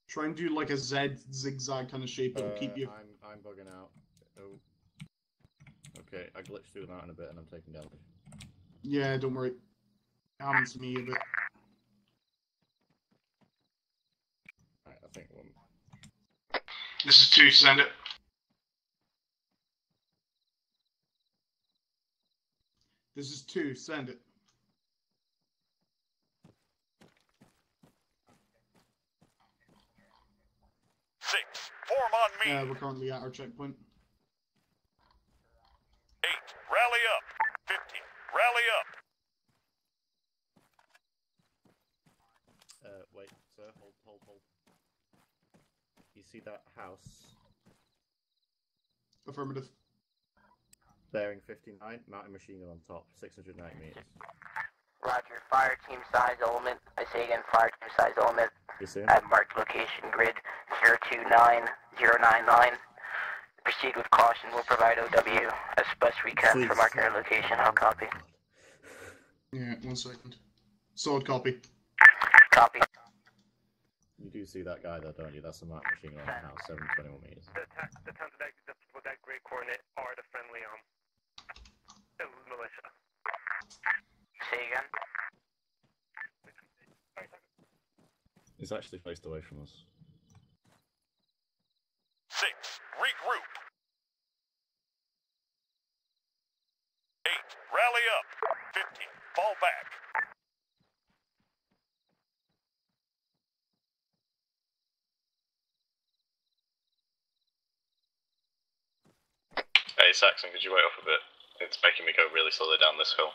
Try and do like a Z zigzag kind of shape. It'll keep you.
I'm bugging out. Oh. Okay, I glitched through that in a bit and I'm taking damage.
Yeah, don't worry. It happens to me a bit.
Right, I think one.
This is 2, send it. This is 2, send it.
Form on me.
We're currently at our checkpoint.
8. Rally up. 15. Rally up.
Wait, sir. Hold. You see that house?
Affirmative.
Bearing 59, mountain machine gun on top, 690 meters.
Roger, fire team size element. I say again, fire team size element.
You see him?
At marked location grid 029099. Proceed with caution. We'll provide OW as bus recap for marking our location. I'll copy.
Yeah, 1 second. Solid copy.
Copy.
You do see that guy though, don't you? That's the mountain machine gun on the house, 721 meters.
The towns with that gray coordinate are the friendly militia.
Say again.
It's actually faced away from us.
6. Regroup. 8. Rally up. 15. Fall back.
Hey Saxon, could you wait off a bit? It's making me go really slowly down this hill.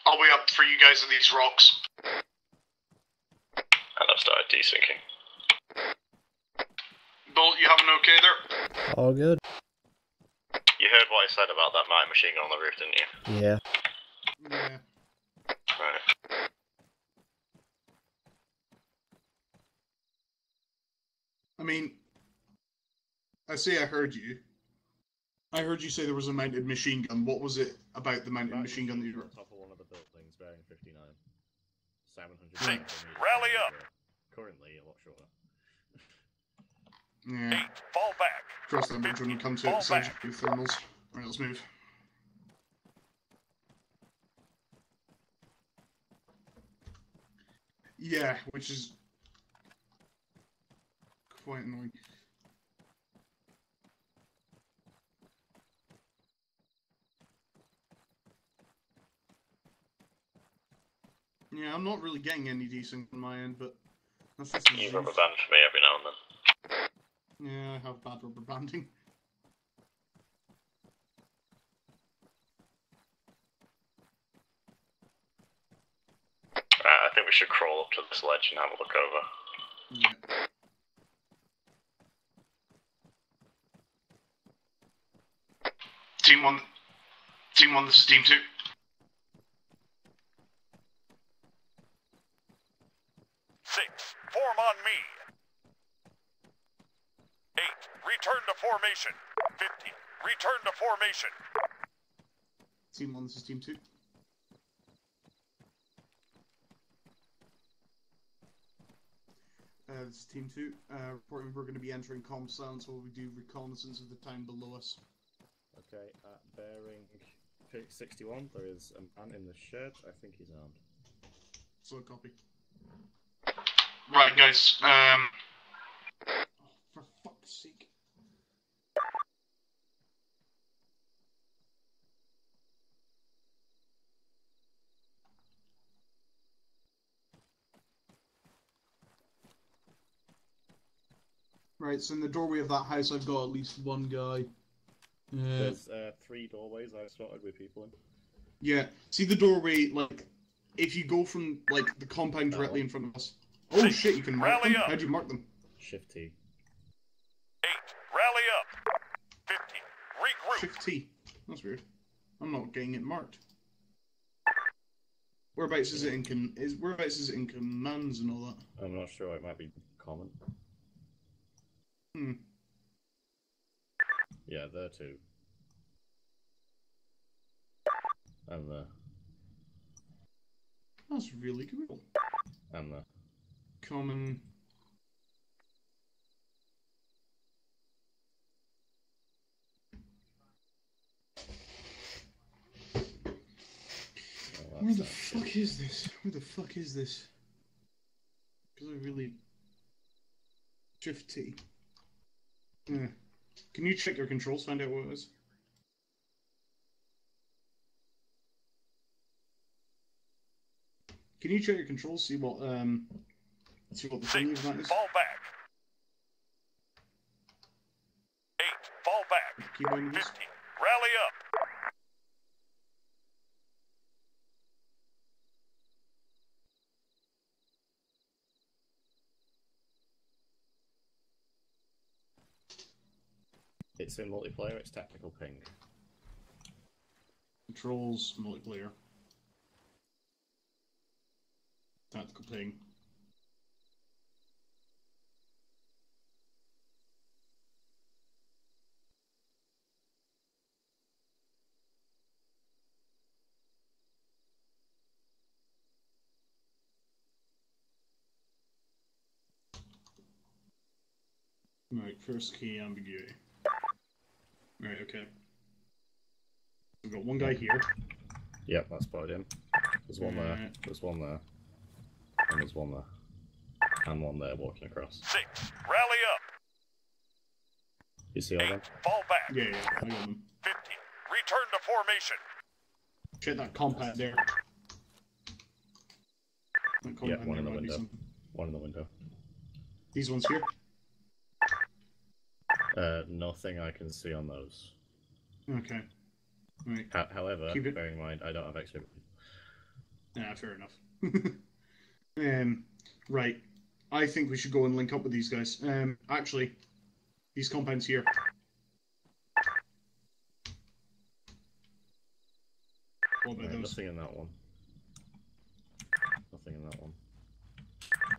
I'll wait up for you guys at these rocks.
And I've started desyncing.
Bolt, you having okay there?
All good.
You heard what I said about that mighty machine gun on the roof, didn't you?
Yeah.
Yeah.
Right.
mean, I say I heard you. I heard you say there was a mounted machine gun. What was it about the mounted machine gun that you were...
on top of one of the buildings bearing 59. 700
6.
meters.
Rally up.
Currently a lot shorter.
Yeah.
8. Fall back.
Cross that bridge when we come to it. Besides you thermals. Alright, let's move. Yeah, which is quite annoying. Yeah, I'm not really getting any decent on my end, but that's just
You rubber band for me every now and then.
yeah, I have bad rubber banding.
I think we should crawl up to this ledge and have a look over.
Yeah. Team 1, this is Team 2.
6. Form on me. 8. Return to formation. 15. Return to formation.
Team 1, this is Team 2. This is Team 2. Reporting we're going to be entering calm silence while we do reconnaissance of the town below us.
Okay, at bearing 61, there is a man in the shed. I think he's armed.
So copy. Right, guys. Oh, for fuck's sake. Right, so in the doorway of that house, I've got at least one guy.
There's 3 doorways I've spotted with people in.
Yeah, see the doorway, like, if you go from, like, the compound directly in front of us. Oh shit, you can mark them? How'd you mark them?
Shift T.
8. Rally up. 15. Regroup.
Shift T. That's weird. I'm not getting it marked. Whereabouts is it in commands and all that?
I'm not sure, it might be common.
Hmm.
Yeah, there too. And there.
That's really cool.
And there.
Common. Where the fuck is this? Where the fuck is this? Because I really... Shift T. Yeah. Can you check your controls, find out what it is? Can you check your controls, see what the thing is that is?
Fall back. 8. Fall back. 15. Rally up.
It's in multiplayer, it's tactical ping.
Controls, multiplayer. Tactical ping. Right, first key ambiguity. Right, okay. We've got one guy here.
Yep, that's spotted him. There's one there, there's one there, and there's one there. And one there walking across.
6. Rally up.
You see all them?
Fall back.
Yeah, I got them.
15. Return to formation.
Check that compound there. That
Yeah,
compound
one in the
there might be
window.
something.
One in the window.
These ones here?
Nothing I can see on those.
Okay. Right.
However,
Keep it-
bearing in mind, I don't have X-ray.
Yeah, fair enough. Right. I think we should go and link up with these guys. Actually, these compounds here. What about those?
Nothing in that one. Nothing in that one.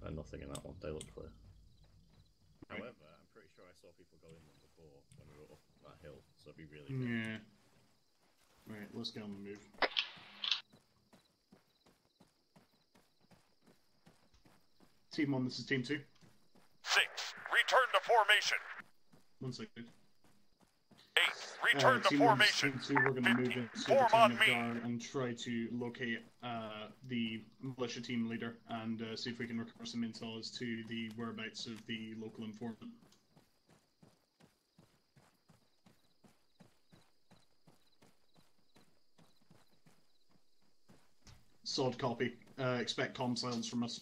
And nothing in that one. They look clear.
Right.
However, I'm saw people go in them before when we were up that hill, so it'd be really good.
Yeah. Right, let's get on the move. Team 1, this is Team 2.
6, return to formation.
1 second.
8, return to
Team 1,
formation.
Team 2, we're going to move into the
form
town
on
of
me.
Gar and try to locate the militia team leader and see if we can recover some intel as to the whereabouts of the local informant. Solid copy. Expect comm silence from us.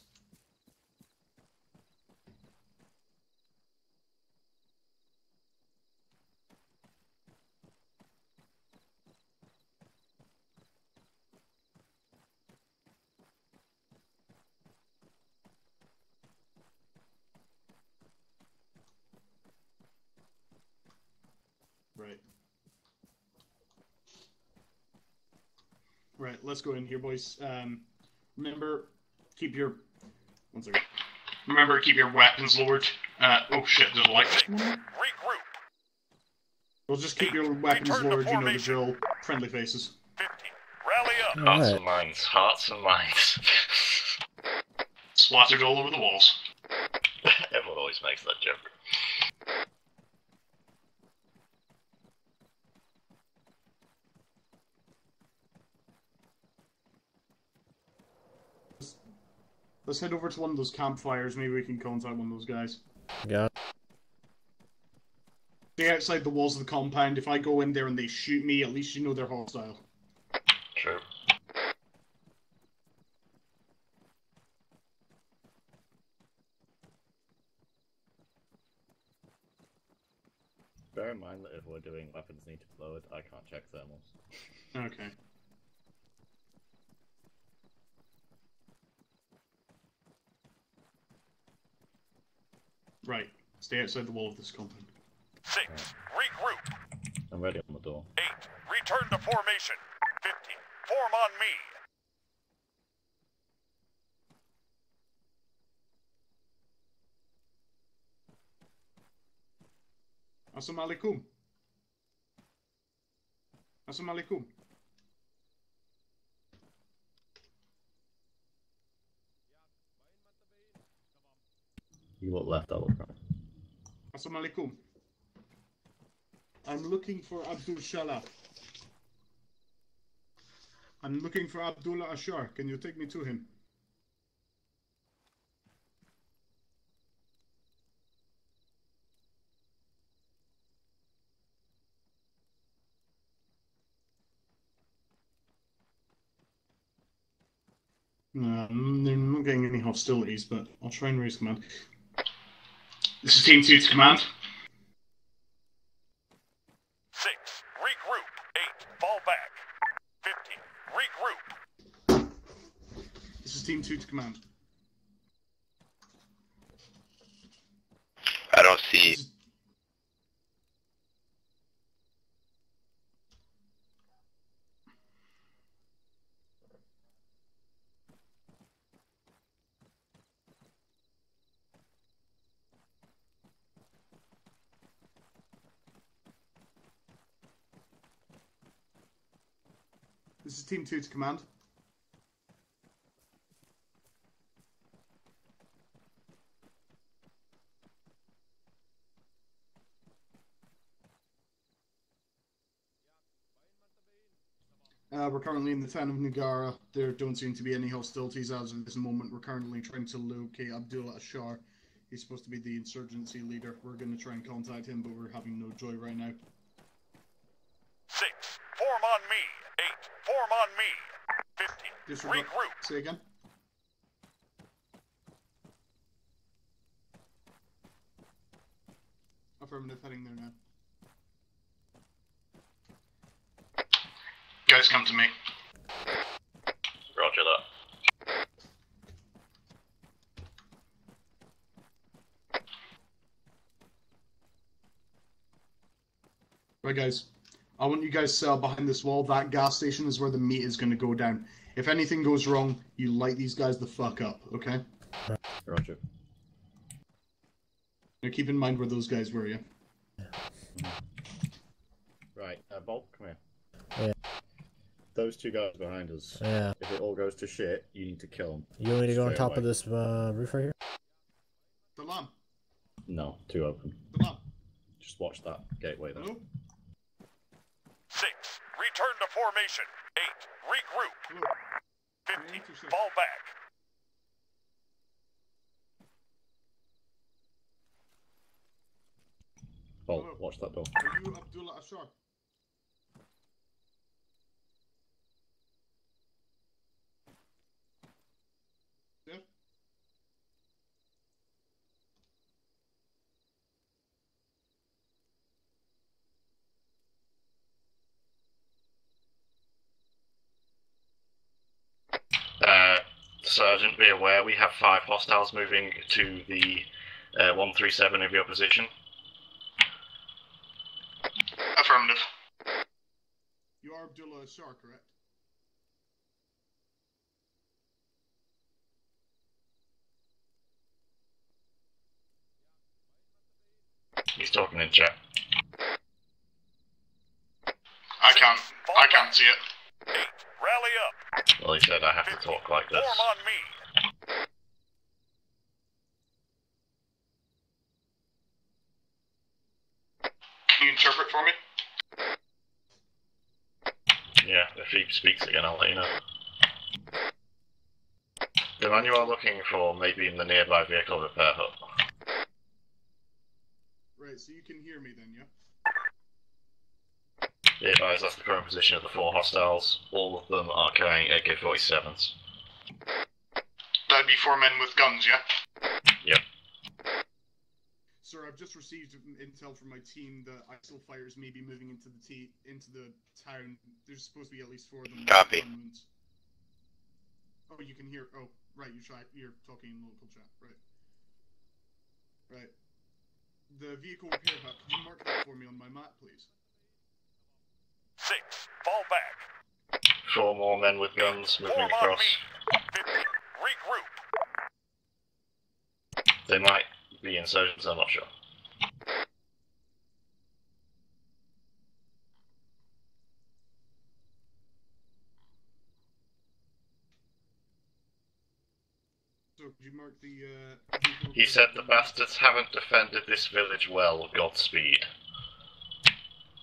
Right. Right, let's go in here, boys. Remember, keep your... 1 second. Remember, keep your weapons lowered. Oh shit, there's a light.
Regroup.
We'll just keep your weapons lowered, you know the drill. Friendly faces.
15, rally up.
Hearts and minds, hearts and minds.
Splattered all over the walls.
Everyone always makes that joke.
Let's head over to one of those campfires. Maybe we can contact one of those guys.
Got it.
Stay outside the walls of the compound. If I go in there and they shoot me, at least you know they're hostile.
True.
Bear in mind that if we're doing weapons need to be lowered, I can't check thermals.
Okay. Right. Stay outside the wall of this compound.
6, regroup.
I'm ready on the door.
8, return to formation. 15, form on me.
Assalamu alaikum. Assalamu alaikum.
You look left, I look right.
Assalamu alaikum. I'm looking for Abdul Shala. I'm looking for Abdullah Ashar. Can you take me to him? No, they're not getting any hostilities, but I'll try and raise command. This is Team 2 to command.
6, regroup. 8, fall back. 15, regroup.
This is Team 2 to command.
I don't see...
This is Team 2 to command. We're currently in the town of Nagara. There don't seem to be any hostilities as of this moment. We're currently trying to locate Abdullah Ashar. He's supposed to be the insurgency leader. We're going to try and contact him, but we're having no joy right now.
6, form on me. 8, form on me. 15, regroup.
Say again? Affirmative, heading there now. Guys, come to me.
Roger that.
Right, guys. I want you guys behind this wall. That gas station is where the meat is going to go down. If anything goes wrong, you light these guys the fuck up, okay?
Roger.
Now keep in mind where those guys were, yeah?
Right, Bolt, come here.
Yeah.
Those two guys behind us.
Yeah.
If it all goes to shit, you need to kill them.
You want me to go on
Straight
top
away.
of this roof right here?
Salam.
No, too open.
Salam.
Just watch that gateway there.
Hello?
6. Return to formation. 8. Regroup.
Hello.
15. Fall back.
Bolt,
Hello.
watch that door.
Are you Abdullah Ashar? Yeah?
Sergeant, be aware we have 5 hostiles moving to the 137 of your position. Affirmative.
You are Abdullah Ashar, correct?
He's talking in chat. I can't see it.
8. Rally up.
Well, he said I have to talk like this.
Form on me.
Can you interpret for me? Yeah, if he speaks again, I'll let you know. The man you are looking for may be in the nearby vehicle repair hut.
Right, so you can hear me then, yeah?
Be advised that's the current position of the 4 hostiles. All of them are carrying AK-47s. That'd be 4 men with guns, yeah? Yep.
Sir, I've just received intel from my team that ISIL fighters may be moving into the town. There's supposed to be at least 4 of them.
Copy.
Oh, you can hear. Oh, right. You're talking in local chat. Right. Right. The vehicle repair hut. Could you mark that for me on my map, please?
6. Fall back.
4 more men with guns moving
Form on
across.
me. 15. Regroup.
They might be insurgents, I'm not sure.
So, could you mark the,
He said the bastards haven't defended this village well, Godspeed.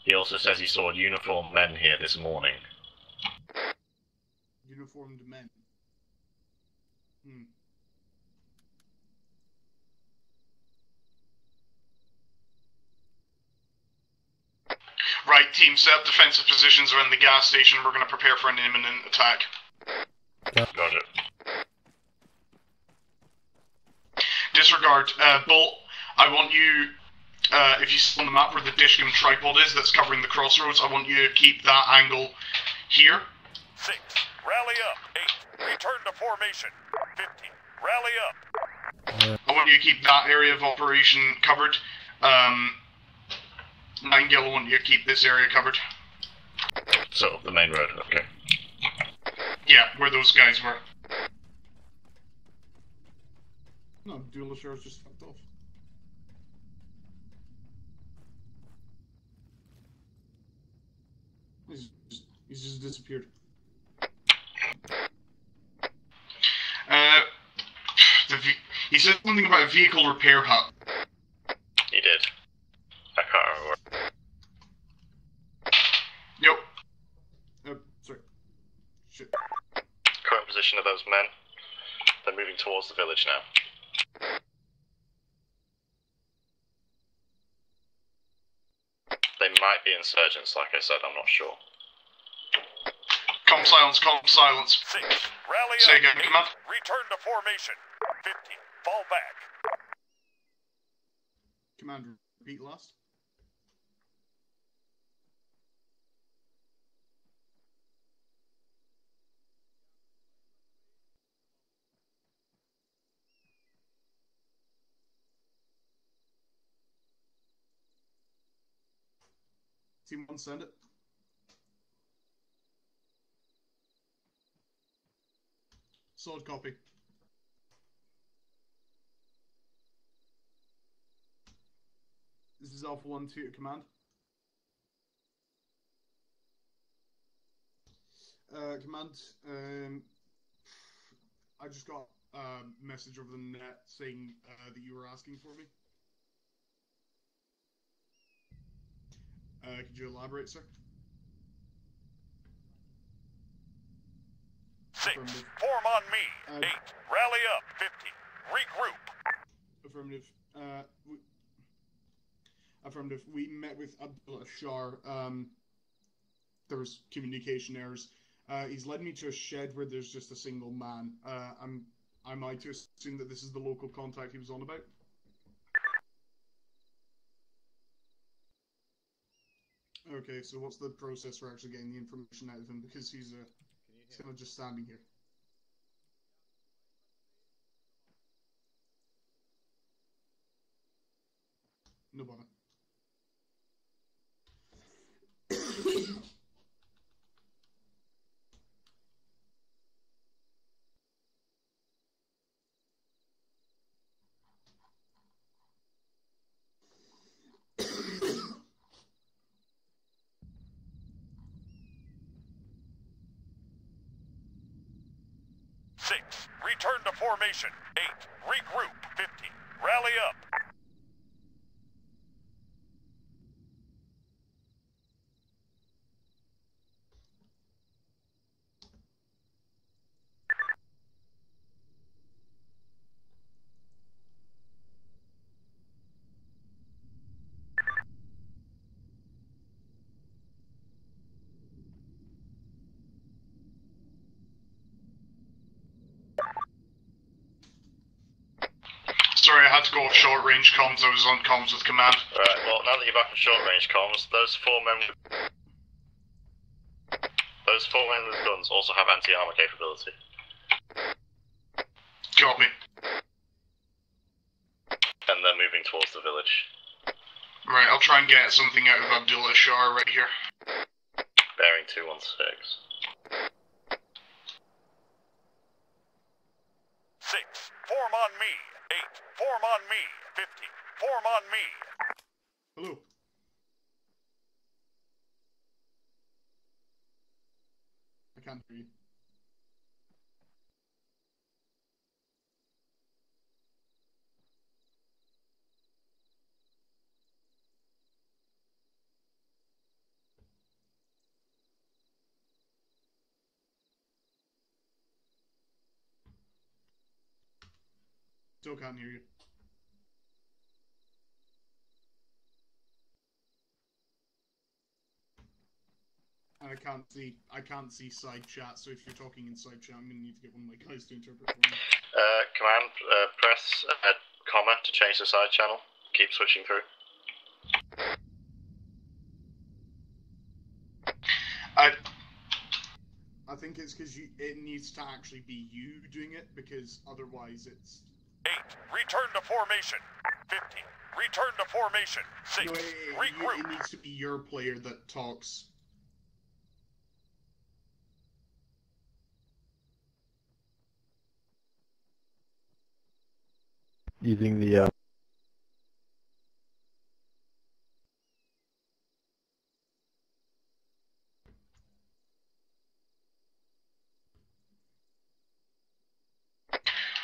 He also says he saw uniformed men here this morning.
Uniformed men. Right, team, set up defensive positions around the gas station. We're going to prepare for an imminent attack.
Got it.
Disregard. Bolt, I want you, if you see on the map where the dishcam tripod is that's covering the crossroads, I want you to keep that angle here.
6. Rally up. 8. Return to formation. 15. Rally up.
I want you to keep that area of operation covered. Nightingale, I want you to keep this area covered.
So, the main road, okay.
Yeah, where those guys were. No, Abdullah Shar's just fucked off. He's just disappeared. He said something about a vehicle repair hut.
He did. I can't remember.
Yep. Sorry. Shit.
Current position of those men. They're moving towards the village now. They might be insurgents, like I said, I'm not sure.
Calm silence, calm silence.
6. Rally
Say
up.
again,
8.
command.
Return to formation. 15. Fall back.
Commander, repeat last. Team 1, send it. Solid copy. is Alpha 1-2 to command. Command, I just got a message over the net saying that you were asking for me. Could you elaborate, sir?
6, form on me. 8, rally up. 15, regroup.
Affirmative. Affirmative. We met with Abdul Ashar. There was communication errors. He's led me to a shed where there's just a single man. Am I to assume that this is the local contact he was on about? Okay, so what's the process for actually getting the information out of him? Because he's kind of just standing here. No bother.
Return to formation. 8, regroup. 15, rally up.
Sorry, I had to go off short range comms. I was on comms with command.
Right, well, now that you're back on short range comms, those four men with guns also have anti-armor capability.
Copy.
And they're moving towards the village.
Right, I'll try and get something out of Abdullah Shah right here.
Bearing 216.
6, form on me. 8, form on me. 15, form on me.
Hello. I can't hear you. Still can't hear you. I can't see side chat, so if you're talking in side chat, I'm gonna need to get one of my guys to interpret for me.
Command, press comma to change the side channel. Keep switching through.
I think it's because it needs to actually be you doing it, because otherwise it's...
8, return to formation. 15, return to formation. 6,
no,
regroup.
It needs to be your player that talks.
Using the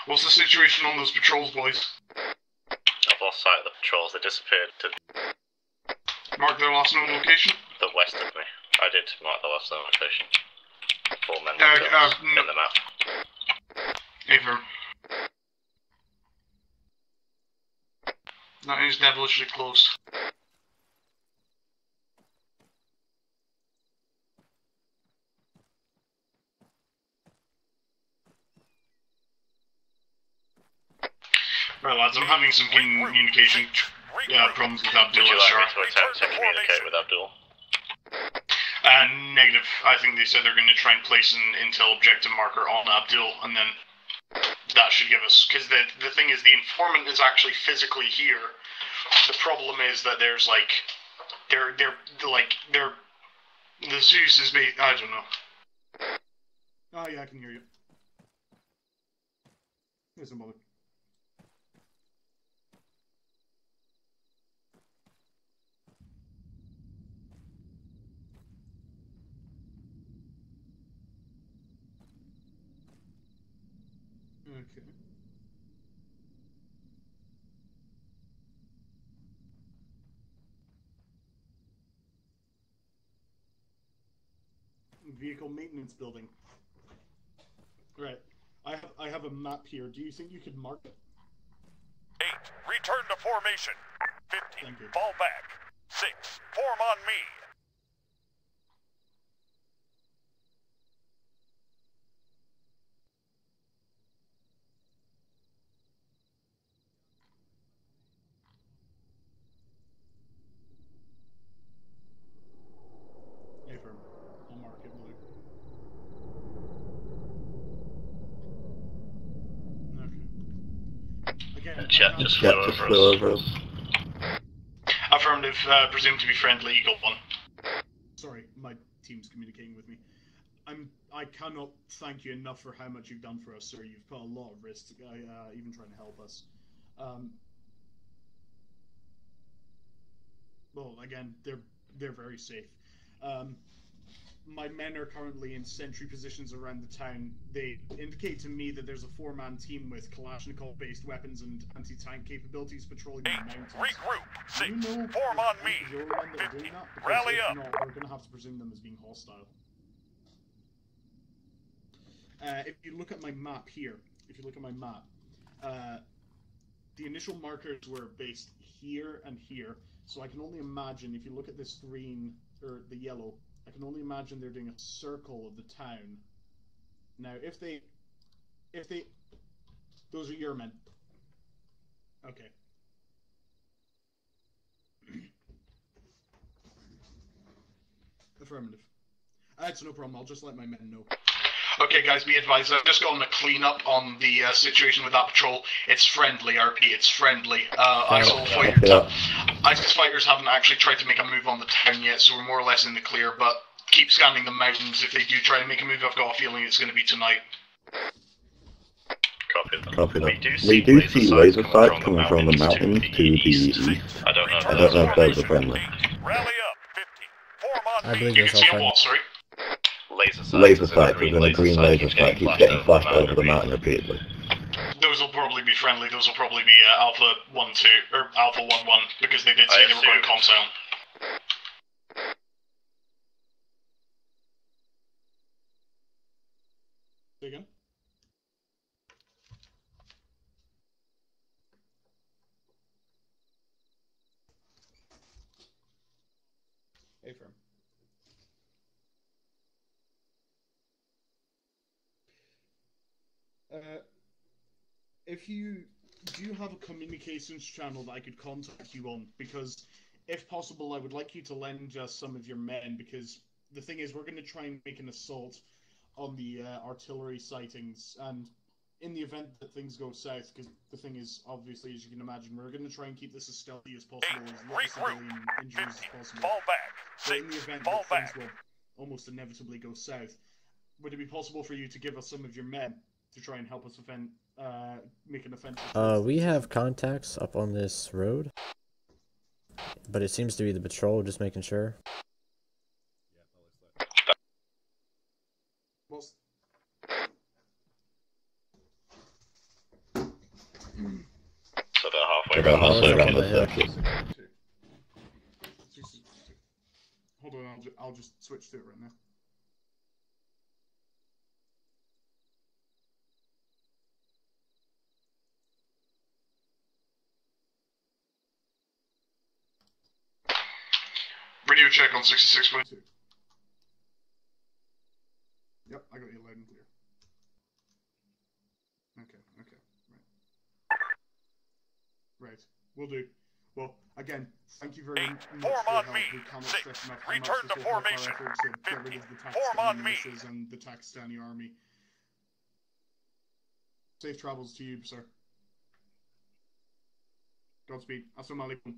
What's the situation on those patrols, boys?
I've lost sight of the patrols. They disappeared to
Mark their last known location?
the west of me. I did mark the last known location. 4 men with
no.
guns in the map.
Affirm. That is devilishly close. Right, lads, I'm having some communication problems with Abdul.
Would you like me to attempt to communicate with Abdul?
Negative. I think they said they're going to try and place an intel objective marker on Abdul, and then that should give us... Because the thing is, the informant is actually physically here. The problem is that there's, like... The Zeus is... I don't know. Oh, yeah, I can hear you. There's some bother. Okay. Vehicle maintenance building. Right. I have a map here. Do you think you could mark it?
8. Return to formation. 15. Fall back. 6. Form on me.
Affirm. I'll mark it blue. Okay. Again,
Chat just flew over us. Affirmative, presumed to be friendly, Eagle 1.
Sorry, my team's communicating with me. I cannot thank you enough for how much you've done for us, sir. You've put a lot of risk, even trying to help us. Well, again, they're very safe. My men are currently in sentry positions around the town. They indicate to me that there's a 4-man team with Kalashnikov-based weapons and anti-tank capabilities patrolling the mountains.
Regroup. 6.
Do you know
Form on me.
your men that are doing that? Because
Rally
if
up.
not, we're going to have to presume them as being hostile. If you look at my map here, the initial markers were based here and here, so I can only imagine, if you look at this green, or the yellow, I can only imagine they're doing a circle of the town. Now, if they, those are your men. Okay. Affirmative. It's no problem, I'll just let my men know.
Okay, guys, be advised, I've just gotten a clean-up on the situation with that patrol. It's friendly, RP, it's friendly. ISIS fighters haven't actually tried to make a move on the town yet, so we're more or less in the clear, but keep scanning the mountains. If they do try and make a move, I've got a feeling it's going to be tonight.
Copy that. We do see laser sights coming from the mountains to the east.
I don't
know if those are friendly.
Rally up. 15. Form on
I
me.
believe
You
those
can
are
see a
friendly.
what, sorry?
Laser sights, as in a green laser sight keeps getting flashed over the mountain repeatedly.
Those will probably be friendly, those will probably be Alpha 1-2, or Alpha 1-1, because they did say they were going comp sound.
Say again? Affirm. If you do you have a communications channel that I could contact you on? Because if possible, I would like you to lend just some of your men, because the thing is, we're going to try and make an assault on the artillery sightings, and in the event that things go south, because the thing is, obviously, as you can imagine, we're going to try and keep this as stealthy as possible, as little civilian injuries as possible.
Fall back.
But in the event that things will almost inevitably go south, would it be possible for you to give us some of your men to try and help us make an offensive?
We have contacts up on this road, but it seems to be the patrol, just making sure.
What's...
So they're halfway around the circuit.
Hold on, I'll just switch to it right now.
Radio check on 66.2.
Yep, I got you loud and clear. Okay, right. Will do. Well, again, thank you very much for your help. We cannot stress enough how much
Return to
this will help our
formation.
efforts to get rid of the
Form on
Pakistani
me.
militias and the Pakistani army. Safe travels to you, sir. Godspeed. Assalamu alaikum.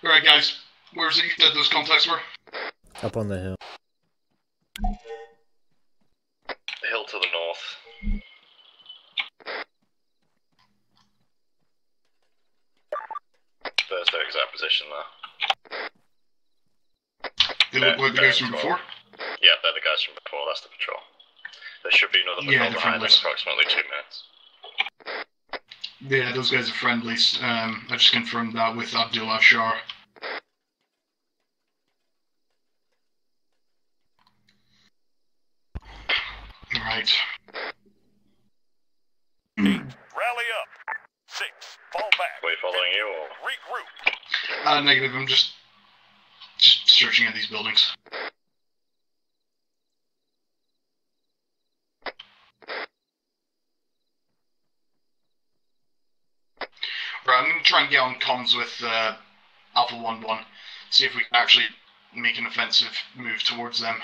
Alright, guys, where was it you said those contacts were?
Up on the hill.
The hill to the north. There's their exact position there.
They look like the guys from before?
guys from before, that's the patrol. There should be another patrol behind us in approximately 2 minutes.
Yeah, those guys are friendlies. I just confirmed that with Abdullah Shah. Right.
8, rally up. 6, fall back.
Are we following you or?
Regroup.
Negative, I'm just searching at these buildings. Right, I'm going to try and get on comms with Alpha 1-1, see if we can actually make an offensive move towards them.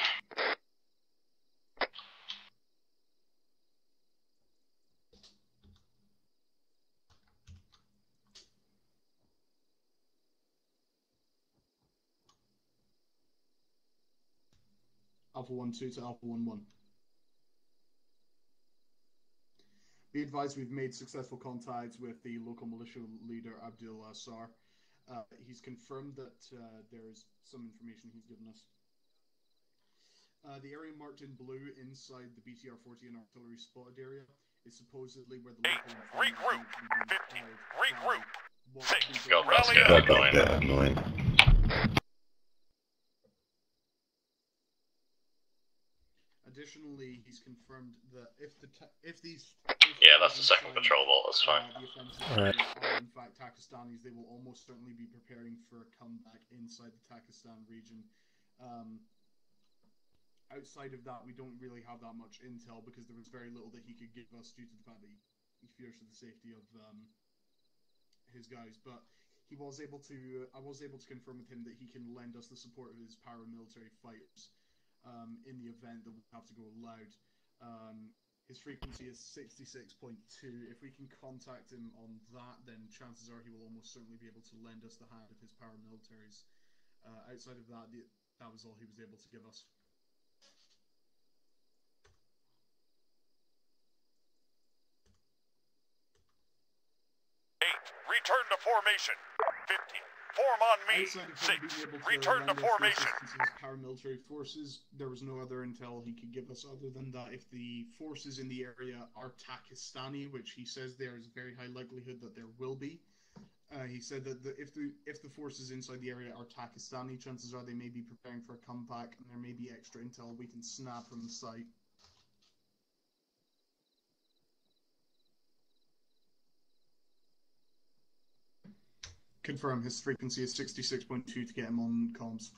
Alpha 1-2 to Alpha 1-1. Be advised, we've made successful contacts with the local militia leader, Abdul Assar. He's confirmed that there's some information he's given us. The area marked in blue inside the BTR-40 and artillery spotted area is supposedly where the local...
8, regroup. 15, regroup. 6,
Go,
rally up.
Additionally, he's confirmed that if these
that's the second patrol vault, that's fine.
Are in fact Pakistanis, they will almost certainly be preparing for a comeback inside the Pakistan region. Outside of that, we don't really have that much intel because there was very little that he could give us due to the fact that he fears for the safety of his guys. But I was able to confirm with him that he can lend us the support of his paramilitary fighters. In the event that we have to go loud. His frequency is 66.2. If we can contact him on that, then chances are he will almost certainly be able to lend us the hand of his paramilitaries. Outside of that, that was all he was able to give us.
Return to formation. 15. Form on me. 6. Return to formation.
Paramilitary forces. There was no other intel he could give us other than that if the forces in the area are Pakistani, which he says there is a very high likelihood that there will be. He said that if the forces inside the area are Pakistani, chances are they may be preparing for a comeback, and there may be extra intel we can snap from the site. Confirm his frequency is 66.2 to get him on comms.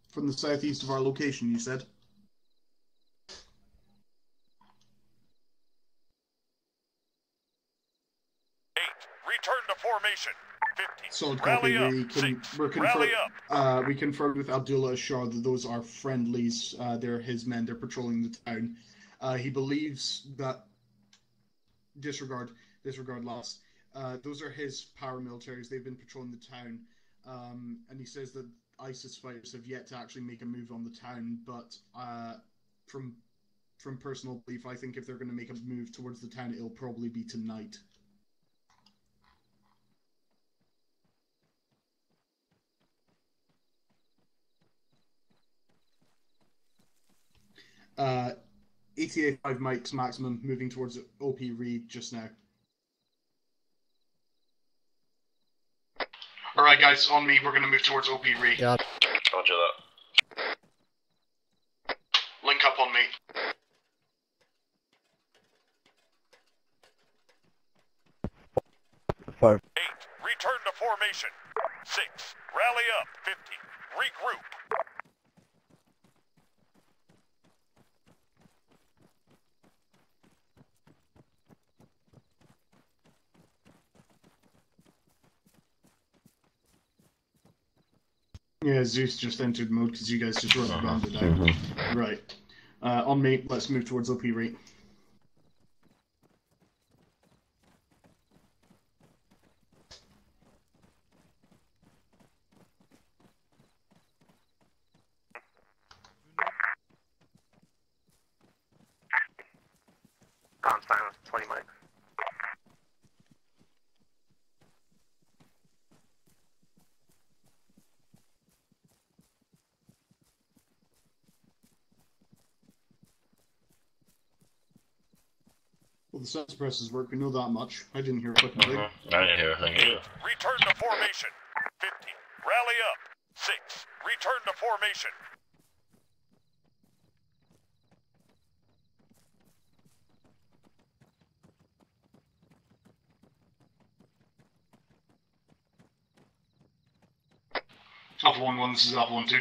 From the southeast of our location, you said?
Return to formation. 15.
Solid copy.
Rally up.
We confirmed with Abdullah Ashar that those are friendlies. They're his men. They're patrolling the town. He believes that disregard last. Those are his paramilitaries. They've been patrolling the town, and he says that ISIS fighters have yet to actually make a move on the town. But from personal belief, I think if they're going to make a move towards the town, it'll probably be tonight. ETA 5 mics maximum, moving towards OP Reed just now. Alright guys, on me, we're going to move towards OP Reed.
Yeah.
Roger that.
Link up on me.
Five. 8. Return to formation. 6. Rally up. 15. Regroup.
Yeah, Zeus just entered mode because you guys just rubber banded out. Right. On me, let's move towards OP rate.
That's fine. 20 mics.
Well, the sound suppressors work, we know that much. I didn't hear a fucking thing.
I didn't hear a thing either.
Return to formation. 50. Rally up. 6. Return to formation.
Alpha 1-1, this is Alpha 1-2.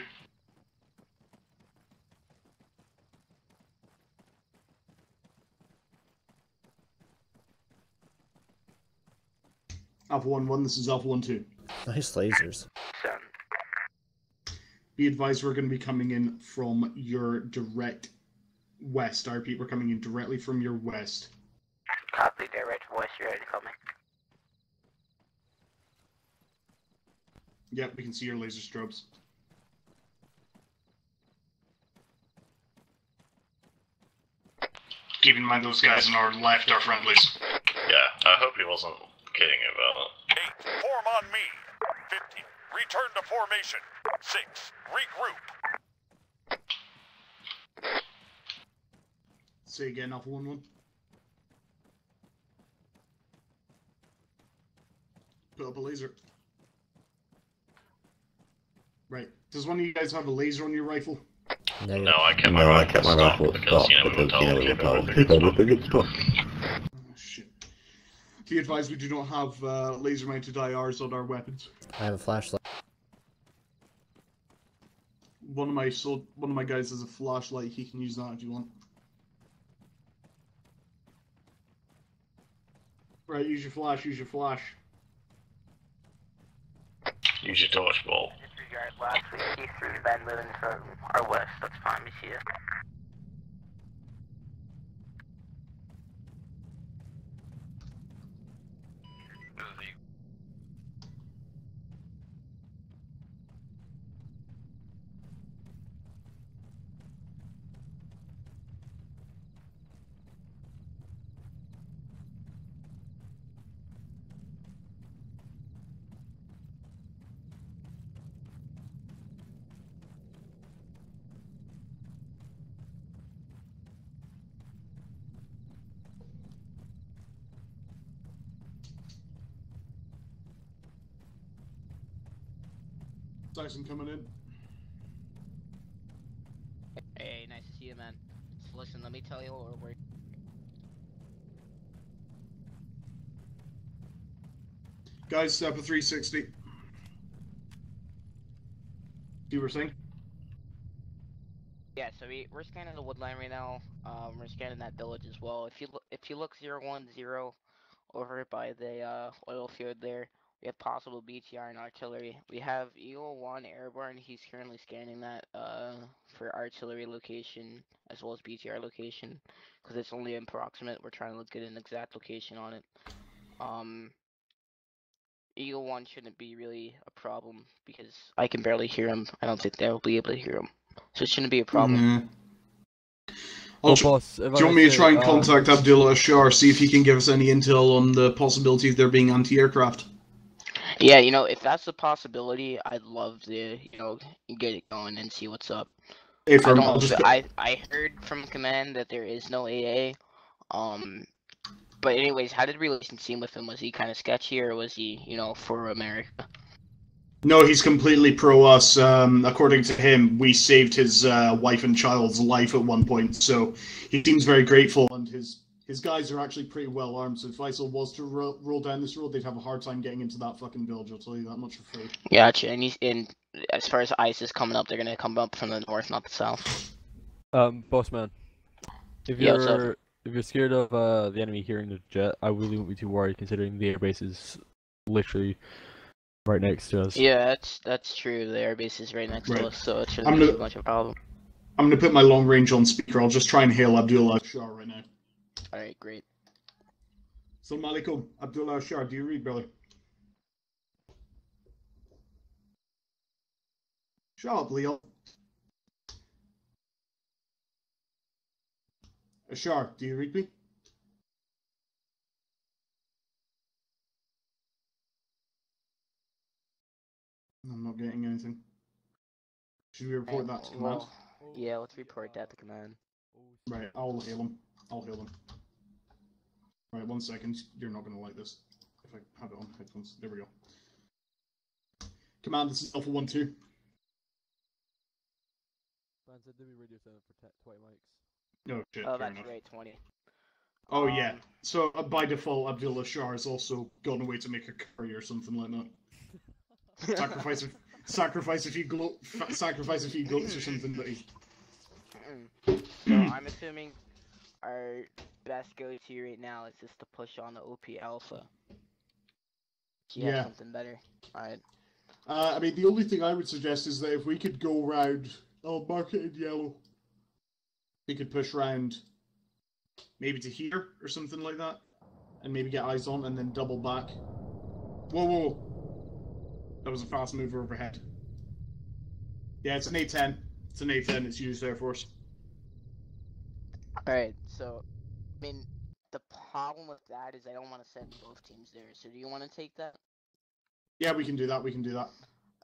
Alpha 1-1, this is Alpha 1-2.
Nice lasers.
Be advised, we're going to be coming in from your direct west. I repeat, we're coming in directly from your west.
Copy, direct voice, you're ready to call me.
Yep, we can see your laser strobes. Keep in mind those guys on our left are friendlies.
Yeah, I hope he wasn't kidding about it.
8. Form on me. 50. Return to formation. 6. Regroup.
Say again, Alpha 1-1. Put up a laser. Right. Does one of you guys have a laser on your rifle?
No, I kept my rifle at stock because, we were told
Oh, shit. Be advised, we do not have laser-mounted IRs on our weapons.
I have a flashlight.
One of my guys has a flashlight. He can use that if you want. Right, use your flash. Use your flash.
Use your torch ball.
Disregard last week. He's through the bend moving from our west. That's fine. We see it.
Tyson coming in.
Hey, nice to see you, man. So listen, let me tell you what we're...
Guys, step a 360. You were saying?
Yeah, so we're scanning the woodline right now. We're scanning that village as well. If you look 010 over by the oil field there, we have possible BTR and artillery. We have Eagle 1 airborne. He's currently scanning that for artillery location as well as BTR location because it's only approximate. We're trying to get an exact location on it. Eagle 1 shouldn't be really a problem because I can barely hear him. I don't think they'll be able to hear him. So it shouldn't be a problem.
Boss,
do you want me to try and contact Abdullah Ashar, see if he can give us any intel on the possibility of there being anti-aircraft?
Yeah, if that's a possibility, I'd love to, get it going and see what's up. I heard from command that there is no AA. But anyways, how did relations seem with him? Was he kind of sketchy, or was he, for America?
No, he's completely pro us. According to him, we saved his wife and child's life at one point, so he seems very grateful, and his guys are actually pretty well armed, so if ISIL was to roll down this road, they'd have a hard time getting into that fucking village, I'll tell you that much for free.
Gotcha, and as far as ISIS coming up, they're gonna come up from the north, not the south.
Boss man, if you're scared of the enemy hearing the jet, I really won't be too worried considering the airbase is literally right next to us.
Yeah, that's true. The airbase is right next to us, so it shouldn't be too much of a problem.
I'm gonna put my long range on speaker. I'll just try and hail Abdullah Ashar right now.
Alright, great.
Assalamu alaikum, Abdullah Ashar, do you read, brother? Shut up, Leo. Ashar, do you read me? I'm not getting anything. Should we report that to command?
Well, yeah, let's report that to command.
Right, I'll hail him. Right, 1 second. You're not going to like this. If I have it on headphones. There we go. Command, this is Alpha 1-2.
Plan said to be radio center for 20 mics.
Oh, shit,
Oh,
fair
that's
enough.
right, 20.
Oh, yeah. So, by default, Abdullah Shah has also gone away to make a curry or something like that. sacrifice a few goats or something that he...
So, I'm assuming our best go-to right now is just to push on the OP Alpha. Do you have something better? Alright.
I mean, the only thing I would suggest is that if we could go round... I'll mark it in yellow. We could push round... maybe to here, or something like that. And maybe get eyes on, and then double back. Whoa. That was a fast mover overhead. Yeah, it's an A-10. It's an A-10, it's used Air Force.
Alright, so... I mean, the problem with that is I don't want to send both teams there, so do you want to take that?
Yeah, we can do that,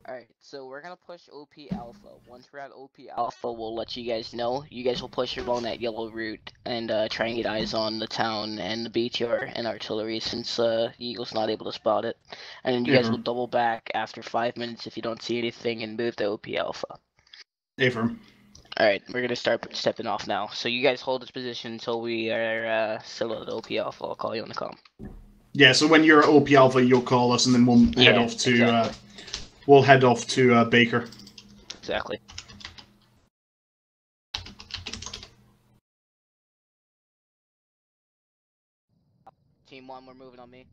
Alright, so we're gonna push OP Alpha. Once we're at OP Alpha, we'll let you guys know. You guys will push along that yellow route and try and get eyes on the town and the BTR and artillery since Eagle's not able to spot it. And then you guys will double back after 5 minutes if you don't see anything and move to OP Alpha.
Affirm.
Alright, we're gonna start stepping off now. So you guys hold this position until we are still at OP Alpha. I'll call you on the comm.
Yeah, so when you're at OP Alpha, you'll call us, and then we'll head off to
exactly.
We'll head off to Baker.
Exactly. Team 1, we're moving on me.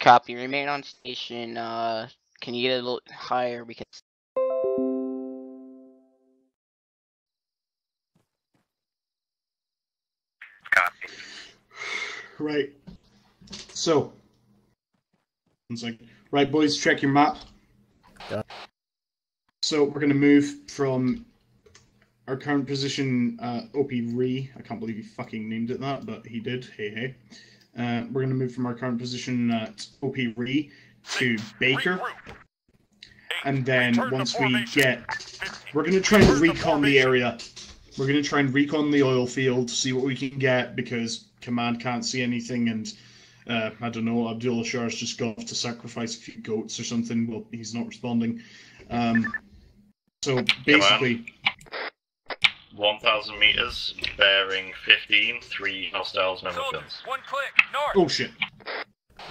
Copy. Remain on station. Can you get a little higher? Because
Copy.
Right. So. 1 second. Right, boys, check your map.
Yeah.
So we're going to move from our current position, OP Re. I can't believe he fucking named it that, but he did. Hey. We're going to move from our current position at OP Re to Baker. And then once we get... We're going to try and recon the area. We're going to try and recon the oil field, see what we can get, because command can't see anything, and I don't know, Abdullah Shah's just gone off to sacrifice a few goats or something. Well, he's not responding. So basically...
1,000 meters, bearing 15, 3 hostiles, men with guns.
1 click, north!
Oh shit.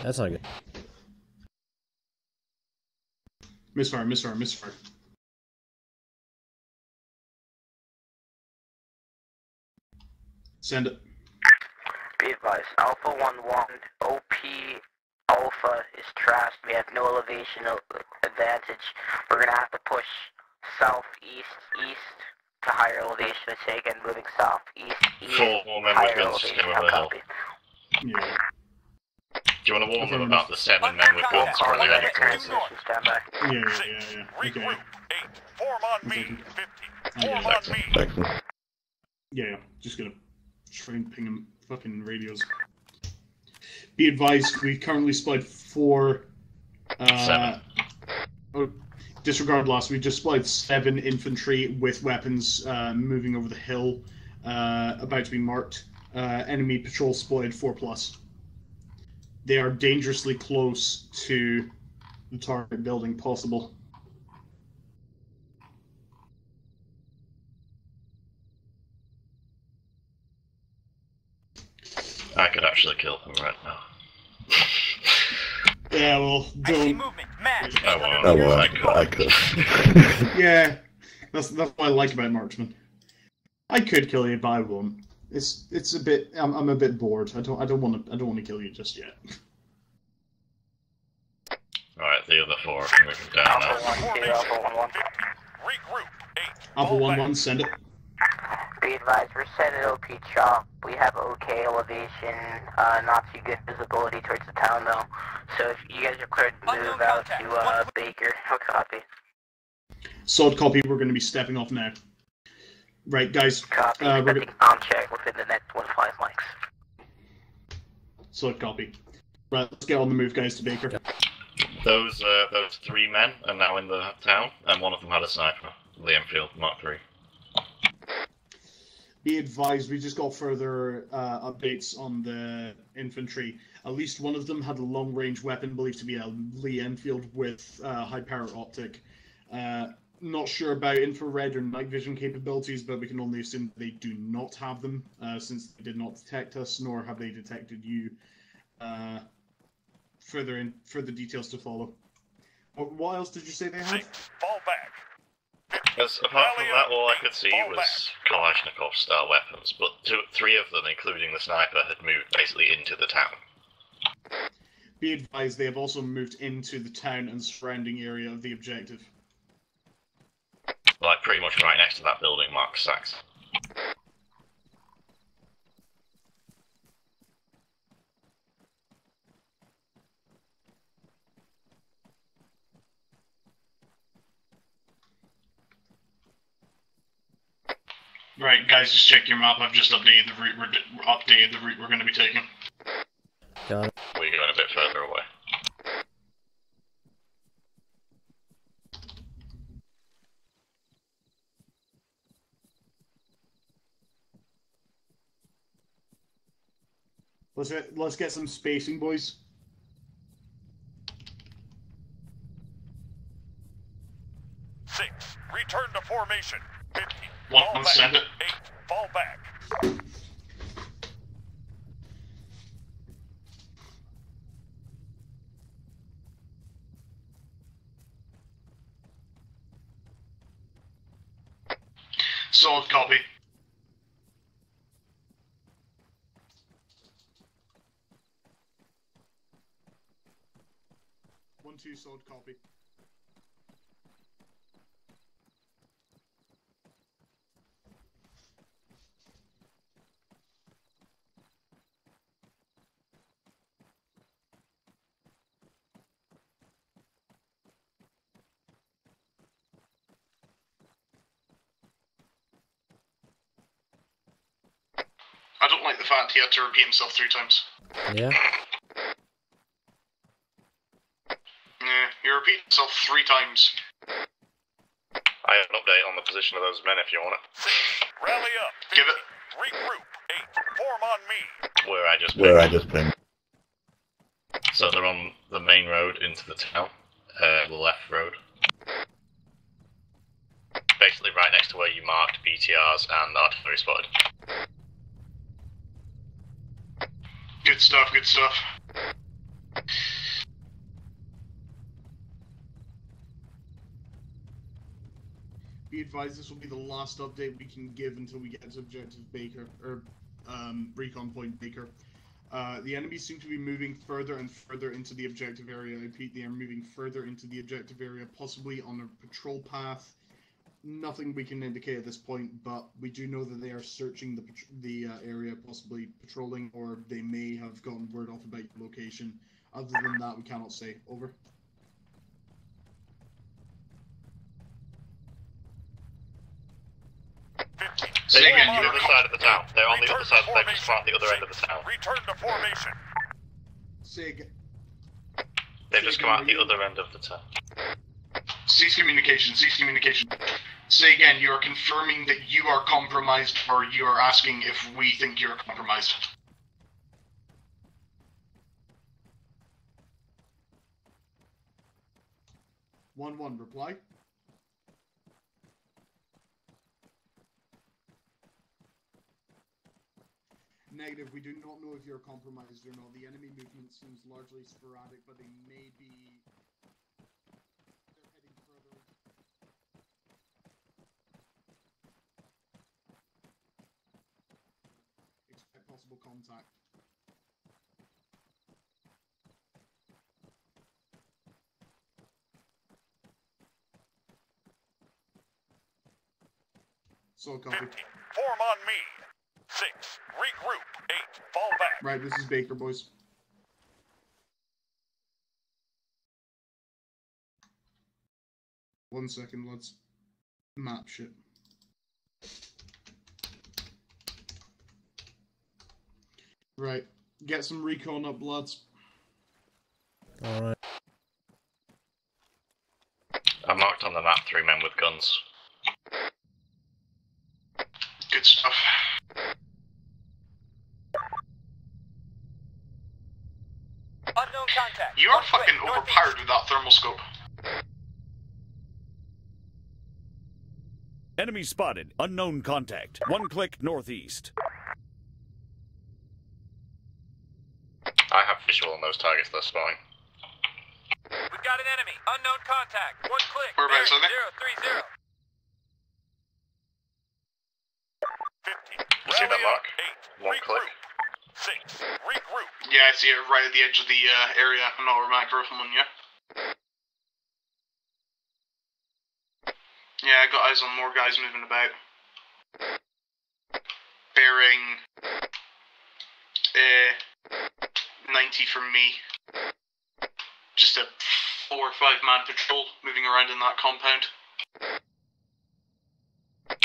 That's not good.
Misfire. Send it.
Be advised, Alpha 1-1, OP Alpha is trashed. We have no elevation advantage. We're gonna have to push southeast, to higher elevation. Say again, moving southeast,
4 more men with guns just came over the hill.
Yeah.
Do you want to warn them about the 7 men with guns currently heading towards us?
Stand by.
Yeah. Okay.
8, form on me, 50, form on me.
Yeah. Just gonna try and ping them fucking radios. Be advised, we currently supplied 4...
7.
Oh, disregard last. We just supplied 7 infantry with weapons moving over the hill, about to be marked. Enemy patrol spotted 4+. They are dangerously close to the target building possible.
I could actually kill them right now.
Yeah, well, don't.
I could.
Yeah, that's what I like about marksman. I could kill you, but I won't. It's a bit. I'm a bit bored. I don't want to kill you just yet.
Alright, the other 4 are moving down now.
Regroup.
Alpha 1-1, send it.
Be advised, we're set at OP chop. We have okay elevation, not too good visibility towards the town though. So if you guys are cleared to move out to Baker, I'll copy.
Solid copy, we're going to be stepping off now. Right, guys.
Copy, expecting on check within the next 1 5 mics.
Solid copy. Right, let's get on the move, guys, to Baker.
Those 3 men are now in the town, and one of them had a sniper, the Enfield Mark III.
Be advised, we just got further updates on the infantry. At least one of them had a long-range weapon believed to be a Lee Enfield with high-power optic. Not sure about infrared or night vision capabilities, but we can only assume they do not have them, since they did not detect us, nor have they detected you. Further details to follow. What else did you say they had?
Fall back.
Because apart from that, all I could see was Kalashnikov-style weapons, but 3 of them, including the sniper, had moved basically into the town.
Be advised, they have also moved into the town and surrounding area of the objective.
Like, pretty much right next to that building, Mark Sachs.
Right, guys, just check your map. I've just updated the route we're going to be taking.
Got it.
We're going a bit further away.
Let's get some spacing, boys.
Return to formation. 50.
One, send it.
8. Fall back.
Solid copy. One, two, solid copy. I don't like the fact he had to repeat himself 3 times.
Yeah?
Yeah, he repeated himself 3 times.
I have an update on the position of those men if you want it.
Rally up. 50.
Give it.
Regroup. 8. Form on me.
Where I
just been.
So they're on the main road into the town, the left road. Basically right next to where you marked BTRs and artillery spotted.
Good stuff, good stuff. Be advised, this will be the last update we can give until we get to Objective Baker, or Recon Point Baker. The enemies seem to be moving further and further into the objective area. I repeat, they are moving further into the objective area, possibly on a patrol path. Nothing we can indicate at this point, but we do know that they are searching the area, possibly patrolling, or they may have gotten word off about your location. Other than that, we cannot say. Over.
They're on the other side of the town. They're on the other side. They've just marked the other end of the town.
Return to formation.
Say again.
They've just come out the other end of the town.
Cease communication. Cease communication. Say again. You are confirming that you are compromised, or you are asking if we think you're compromised. One. Reply. Negative. We do not know if you're compromised or not. The enemy movement seems largely sporadic, but they may be. They're heading further. Expect possible contact. So copy.
15. Form on me. 6. Regroup. 8. Fall back.
Right, this is Baker, boys. One second, lads. Map shit. Right, get some recon up, lads.
Alright.
I marked on the map 3 men with guns.
Good stuff.
Unknown contact.
You are fucking overpowered with that thermal scope.
Enemy spotted. Unknown contact. 1 click northeast.
I have visual on those targets they're spotting.
We've got an enemy. Unknown contact. 1 click.
Whereabouts are they?
030. 15.
You see that mark?
8.
1 click.
6. Regroup.
Yeah, I see it right at the edge of the area. I'm not a Mac Rifleman, yeah? Yeah, I got eyes on more guys moving about. Bearing 90 from me. Just a 4 or 5 man patrol moving around in that compound.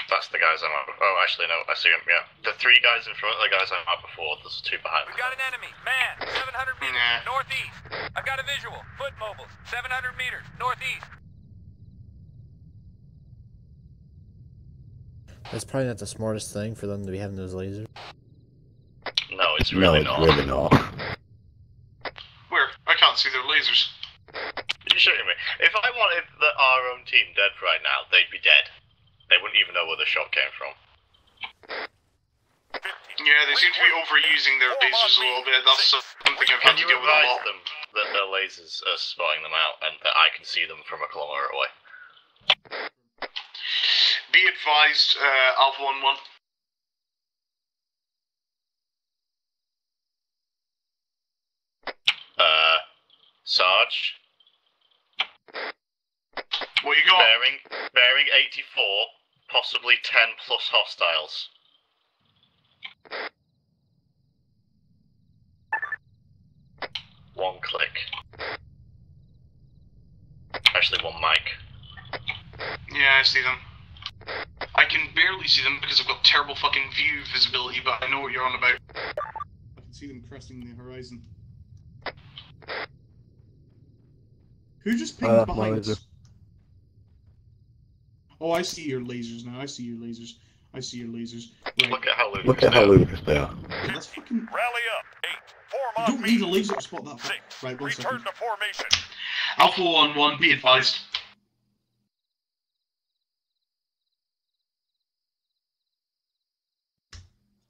That's the guys I'm at. Oh, actually, no, I see them, yeah. The 3 guys in front of the guys I'm at before, there's 2 behind.
We've got an enemy. Man, 700 meters. Northeast. I've got a visual. Foot mobile. 700 meters. Northeast.
That's probably not the smartest thing for them to be having those lasers.
No, it's really not.
Really not.
Where? I can't see their lasers.
Are you shooting me? If I wanted our own team dead right now, they'd be dead. They wouldn't even know where the shot came from.
Yeah, they seem to be overusing their lasers a little bit. That's something I've had
Can
to
you
deal with a
advise
lot.
them that their lasers are spotting them out and that I can see them from a kilometre away?
Be advised, Alpha 1-1.
Sarge?
What you got?
Bearing 84, possibly 10 plus hostiles. One click. Actually, 1 mic.
Yeah, I see them. I can barely see them because I've got terrible fucking view visibility, but I know what you're on about. I can see them cresting the horizon. Who just pinged behind us? Oh, I see your lasers now. I see your lasers. I see your lasers. Right.
Look at how ludicrous
Look at how ludicrous they are.
Yeah, that's fucking...
Rally up. 8. Form
You
on
don't
me.
need a laser to spot that.
6.
Right, one
Return
second.
to formation.
Alpha 1-1, be advised.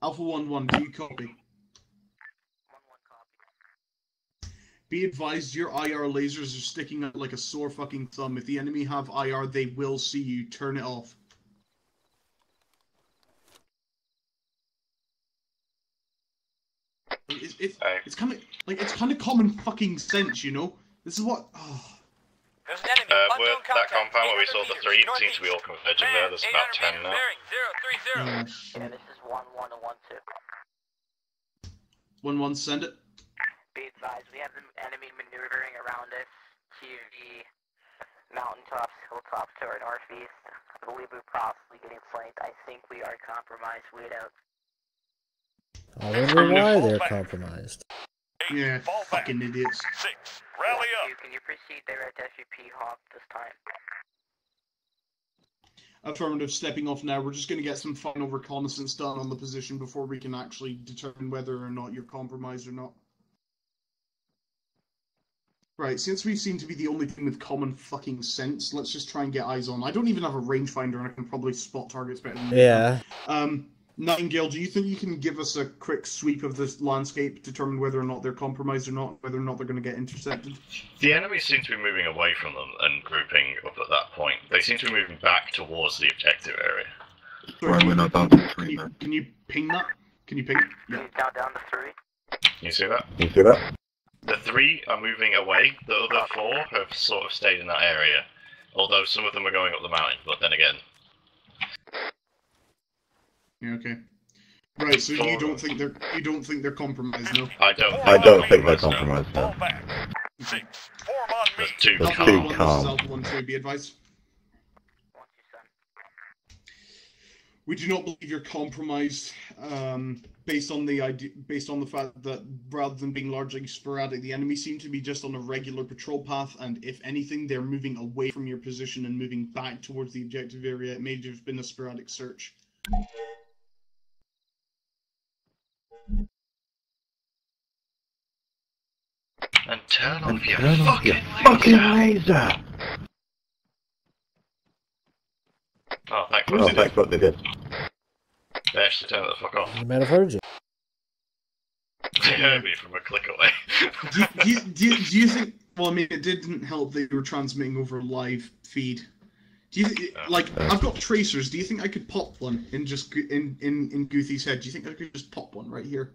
Alpha 1-1, do you copy? Be advised, your IR lasers are sticking out like a sore fucking thumb. If the enemy have IR, they will see you. Turn it off. It's kind of like it's kind of common fucking sense, you know. This is what. Oh.
There's an enemy.
We're that compound where we saw the 3. It seems to be all converging there. There's about 10 now.
Bearing 030.
Yeah, this is 1-1 and 1-2.
1-1, send it.
Be advised, we have the enemy maneuvering around us to the mountaintops, hilltops to our northeast. I believe we're possibly getting flanked. I think we are compromised. Wait out.
I wonder why they're compromised.
Yeah, fucking idiots.
6. Rally up.
Can you proceed direct SUP Hawk this time?
Affirmative, stepping off now. We're just going to get some final reconnaissance done on the position before we can actually determine whether or not you're compromised or not. Right, since we seem to be the only team with common fucking sense, let's just try and get eyes on. I don't even have a rangefinder and I can probably spot targets better than you.
Yeah.
Nightingale, do you think you can give us a quick sweep of this landscape, determine whether or not they're compromised or not, whether or not they're going to get intercepted?
The enemies seem to be moving away from them and grouping up at that point. They seem to be moving back towards the objective area.
Sorry, can you ping that? Can you ping it? Yeah.
Can you count down to 3?
You see that?
You see that?
The 3 are moving away, the other 4 have sort of stayed in that area. Although some of them are going up the mountain, but then again...
Yeah, okay. Right, so you don't think they're compromised, no?
I don't
think they're compromised, no.
There's too
Alpha
calm.
1, this is Alpha 1 2, be advised. We do not believe you're compromised, based on the fact that rather than being largely sporadic, the enemy seem to be just on a regular patrol path, and if anything, they're moving away from your position and moving back towards the objective area. It may have just been a sporadic search.
And turn off your
fucking laser!
Oh, thank
Oh, thanks, what they did.
They actually turned it the fuck off.
They might have heard you.
They heard me from a click away.
do you think? Well, I mean, it didn't help that you were transmitting over a live feed. Do you I've got tracers. Do you think I could pop one in just in Goothy's head? Do you think I could just pop one right here?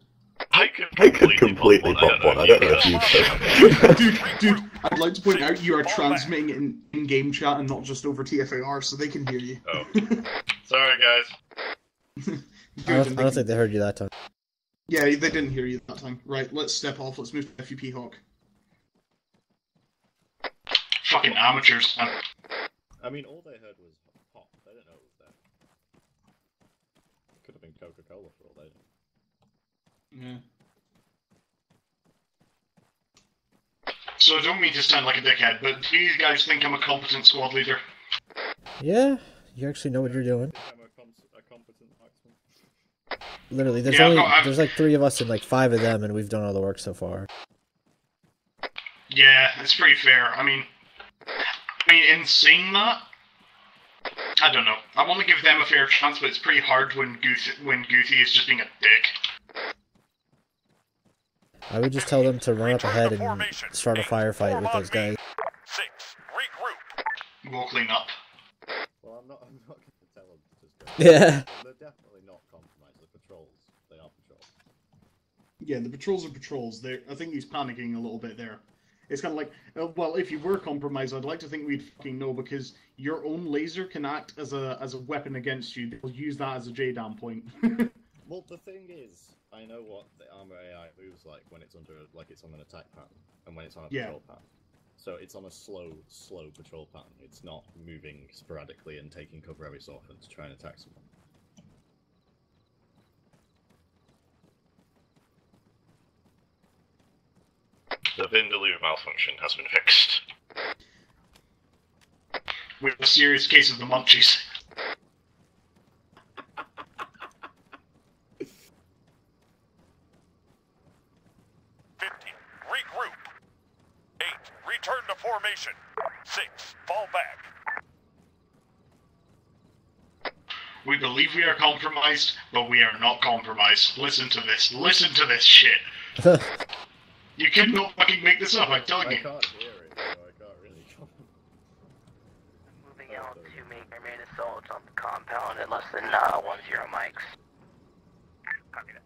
I could completely pop one. I don't know if you could.
Dude, I'd like to point out you are transmitting in game chat and not just over TFAR, so they can hear you.
Oh, sorry guys.
I don't think they heard you that time.
Yeah, they didn't hear you that time. Right, let's step off. Let's move to FUP Hawk. Fucking amateurs.
I mean, all they heard was pop. They didn't know it was there. Could have been Coca-Cola for all they knew.
Yeah. So I don't mean to sound like a dickhead, but do you guys think I'm a competent squad leader?
Yeah, you actually know what you're doing.
I'm a competent marksman.
Literally, there's there's like 3 of us and like 5 of them, and we've done all the work so far.
Yeah, it's pretty fair. I mean, in saying that, I don't know. I want to give them a fair chance, but it's pretty hard when Goothy is just being a dick.
I would just tell them to run up ahead and start a firefight with those guys.
We'll clean up.
Well, I'm not going to tell them to just go.
Yeah.
They're definitely not compromised. The patrols, they are patrols.
Yeah, the patrols are patrols. I think he's panicking a little bit there. It's kind of like, well, if you were compromised, I'd like to think we'd fucking know, because your own laser can act as a weapon against you. They'll use that as a JDAM point.
Well, the thing is, I know what the armor AI moves like when it's under, it's on an attack pattern, and when it's on a patrol pattern. So it's on a slow patrol pattern. It's not moving sporadically and taking cover every so often to try and attack someone.
The Vindaloo malfunction has been fixed.
We have a serious case of the munchies.
Regroup. 8. Return to formation. 6. Fall back.
We believe we are compromised, but we are not compromised. Listen to this. Listen to this shit. You cannot fucking make this up, I'm telling you.
I can't hear it, so I can't really comment.
Moving out to make our main assault on the compound at less than 10 mics. Copy that.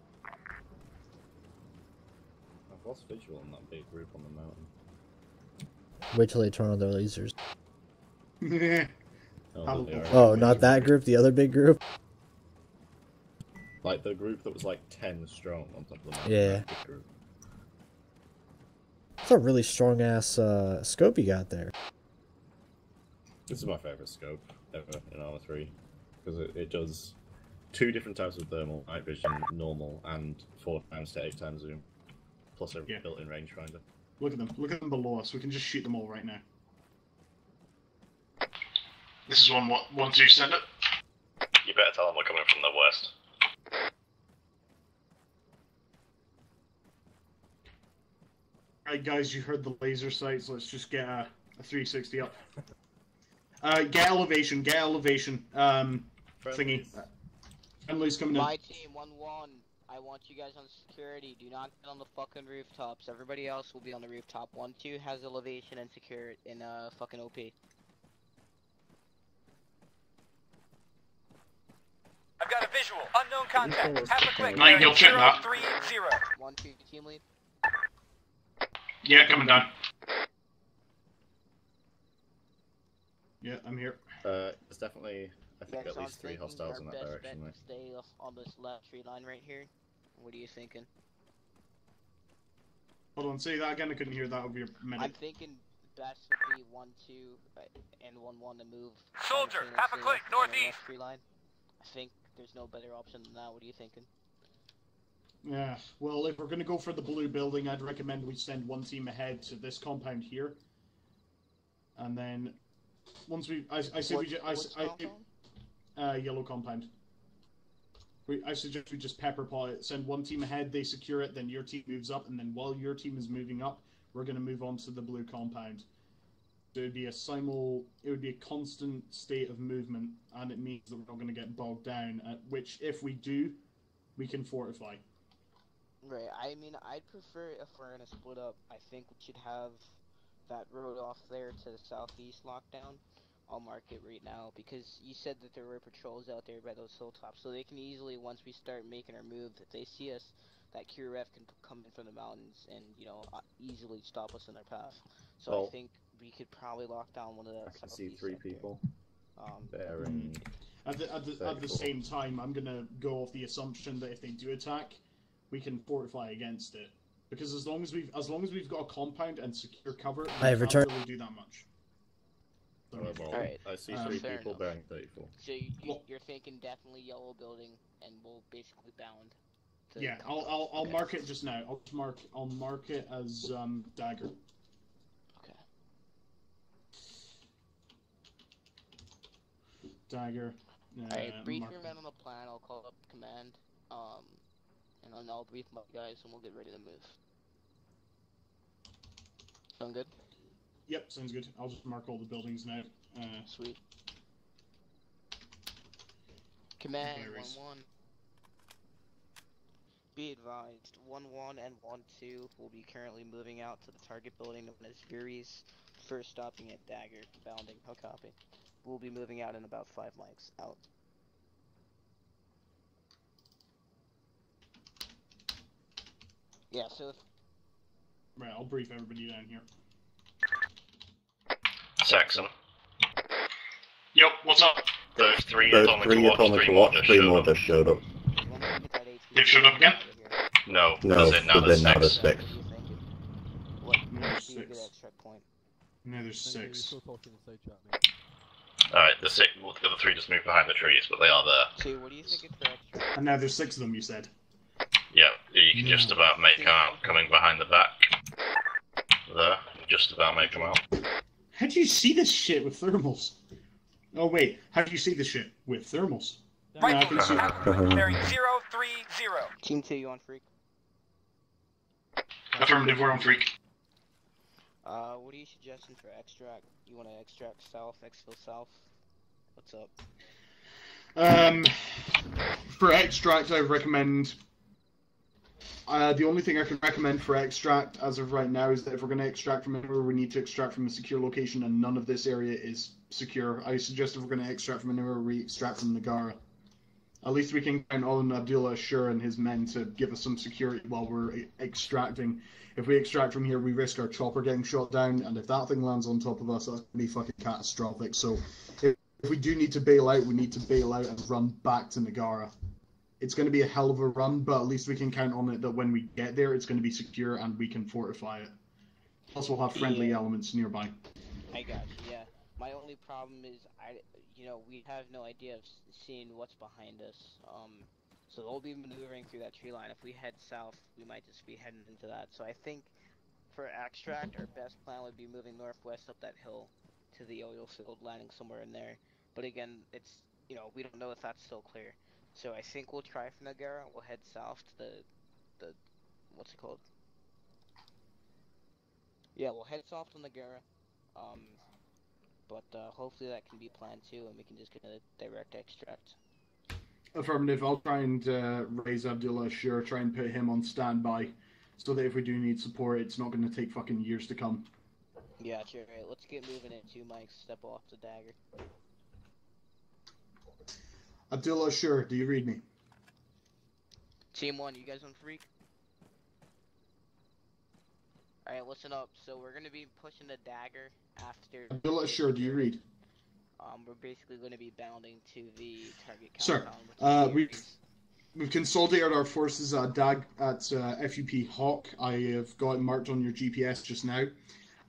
I've lost visual on that big group on the mountain.
Wait till they turn on their lasers.
Oh,
not that group, the other big group?
Like the group that was like 10 strong on top of the mountain.
Yeah. That's a really strong ass scope you got there.
This is my favourite scope ever in Arma 3. Because it does 2 different types of thermal, night vision, normal, and 4 times to 8 times zoom. Plus a built-in rangefinder.
Look at them. Look at them below us. We can just shoot them all right now. This is 1-2, send it.
You better tell them we're coming from the west.
Alright guys, you heard the laser sights. Let's just get a 360 up. Get elevation. Thingy. Emily's coming in.
My team, 1-1. I want you guys on security. Do not get on the fucking rooftops. Everybody else will be on the rooftop. 1-2 has elevation and secure in fucking OP.
I've got a visual. Unknown contact. Half a click.
9, you'll check that.
030.
1-2 team lead.
Yeah, coming down. Yeah, I'm here.
There's definitely I think
Yeah,
at
so I'm
least 3
thinking
hostiles
our
in that
best
direction,
bet
mate.
to stay on this left tree line right here. What are you thinking?
Hold on, say that again. I couldn't hear that over your medic.
I'm thinking best would be 1-2 and 1-1 to move.
Soldier, half a click,
on the
northeast.
left tree line. I think there's no better option than that. What are you thinking?
Yeah, well, if we're going to go for the blue building, I'd recommend we send one team ahead to this compound here. And then, once we... yellow compound. I suggest we just pepper pot it. Send one team ahead, they secure it, then your team moves up, and then while your team is moving up, we're going to move on to the blue compound. So it would be a constant state of movement, and it means that we're not going to get bogged down, which, if we do, we can fortify.
Right, I mean, I'd prefer if we're gonna split up, I think we should have that road off there to the southeast lockdown. I'll mark it right now, because you said that there were patrols out there by those hilltops, so they can easily, once we start making our move, if they see us, that QRF can come in from the mountains and, you know, easily stop us in their path. So I think we could probably lock down one of the
I can see 3 people.
Bearing at the same time, I'm going to go off the assumption that if they do attack, we can fortify against it, because as long as we've got a compound and secure cover, we can't really do that much.
Alright,
I see 3 people
enough.
bearing 34.
So you're thinking definitely yellow building, and we'll basically bound.
Yeah, I'll mark it just now. I'll mark it as dagger.
Okay.
Dagger.
Alright, brief your men on the plan. I'll call up command. And then I'll brief my guys, and we'll get ready to move. Sound good?
Yep, sounds good. I'll just mark all the buildings now.
Sweet. Command 1-1. Be advised, 1-1 and 1-2 will be currently moving out to the target building known as Fury's, first stopping at Dagger, bounding. No copy. We'll be moving out in about 5 mics. Out. Yeah, so if...
Right, I'll brief everybody down here.
Saxon.
Yep, what's up?
Those 3
Those
atomic
3 atomic watch, 3 more just showed up.
They've showed up again?
No,
No,
because now
there's
there's
now
6.
there's 6.
No, there's 6.
Alright, the other 3 just moved behind the trees, but they are there.
So what do you think it's the extra?
And now there's 6 of them, you said?
Yeah, you can just about make them out coming behind the back. There, just about make them out.
How do you see this shit with thermals? Oh wait, how do you see this shit with thermals?
Rifle, bearing 030.
Team 2, you on Freak?
Affirmative, we're on Freak.
What are you suggesting for extract? You want to extract south, exfil south? What's up?
For extract, I recommend... the only thing I can recommend for extract as of right now is that if we're going to extract from anywhere, we need to extract from a secure location, and none of this area is secure. I suggest if we're going to extract from anywhere, we extract from Nagara. At least we can count on Abdullah Ashur and his men to give us some security while we're extracting. If we extract from here, we risk our chopper getting shot down, and if that thing lands on top of us, that's going to be fucking catastrophic. So if we do need to bail out, we need to bail out and run back to Nagara. It's going to be a hell of a run, but at least we can count on it that when we get there, it's going to be secure and we can fortify it. Plus, we'll have friendly elements nearby.
I got you, yeah. My only problem is, we have no idea of seeing what's behind us. So they'll be maneuvering through that tree line. If we head south, we might just be heading into that. So I think for extract, our best plan would be moving northwest up that hill to the oil field, landing somewhere in there. But again, it's, we don't know if that's still clear. So I think we'll try from Nagara. We'll head south to the what's it called? Yeah, we'll head south to Nagara. But hopefully that can be planned too, and we can just get a direct extract.
Affirmative. I'll try and raise Abdullah Ashur, try and put him on standby, so that if we do need support, it's not going to take fucking years to come.
Yeah, sure. Right. Let's get moving in 2 mics. Step off the Dagger.
Abdullah Ashur, do you read me?
Team 1, you guys on Freak? Alright, listen up. So we're gonna be pushing the Dagger after...
Abdullah Ashur, do you read?
We're basically going to be bounding to the target
Sir,
compound.
we've consolidated our forces at FUP Hawk. I have got it marked on your GPS just now.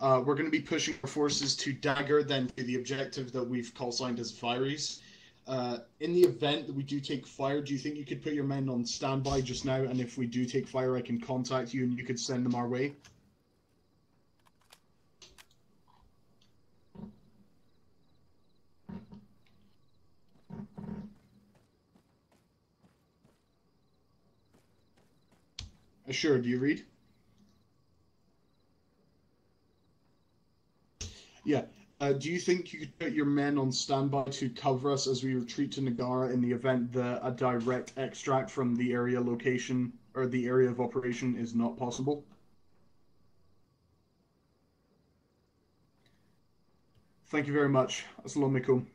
We're going to be pushing our forces to Dagger, then to the objective that we've call signed as Firies. In the event that we do take fire, do you think you could put your men on standby just now? And if we do take fire, I can contact you and you could send them our way? Sure, do you read? Yeah. Do you think you could put your men on standby to cover us as we retreat to Nagara in the event that a direct extract from the area location or the area of operation is not possible? Thank you very much. Assalamu alaikum.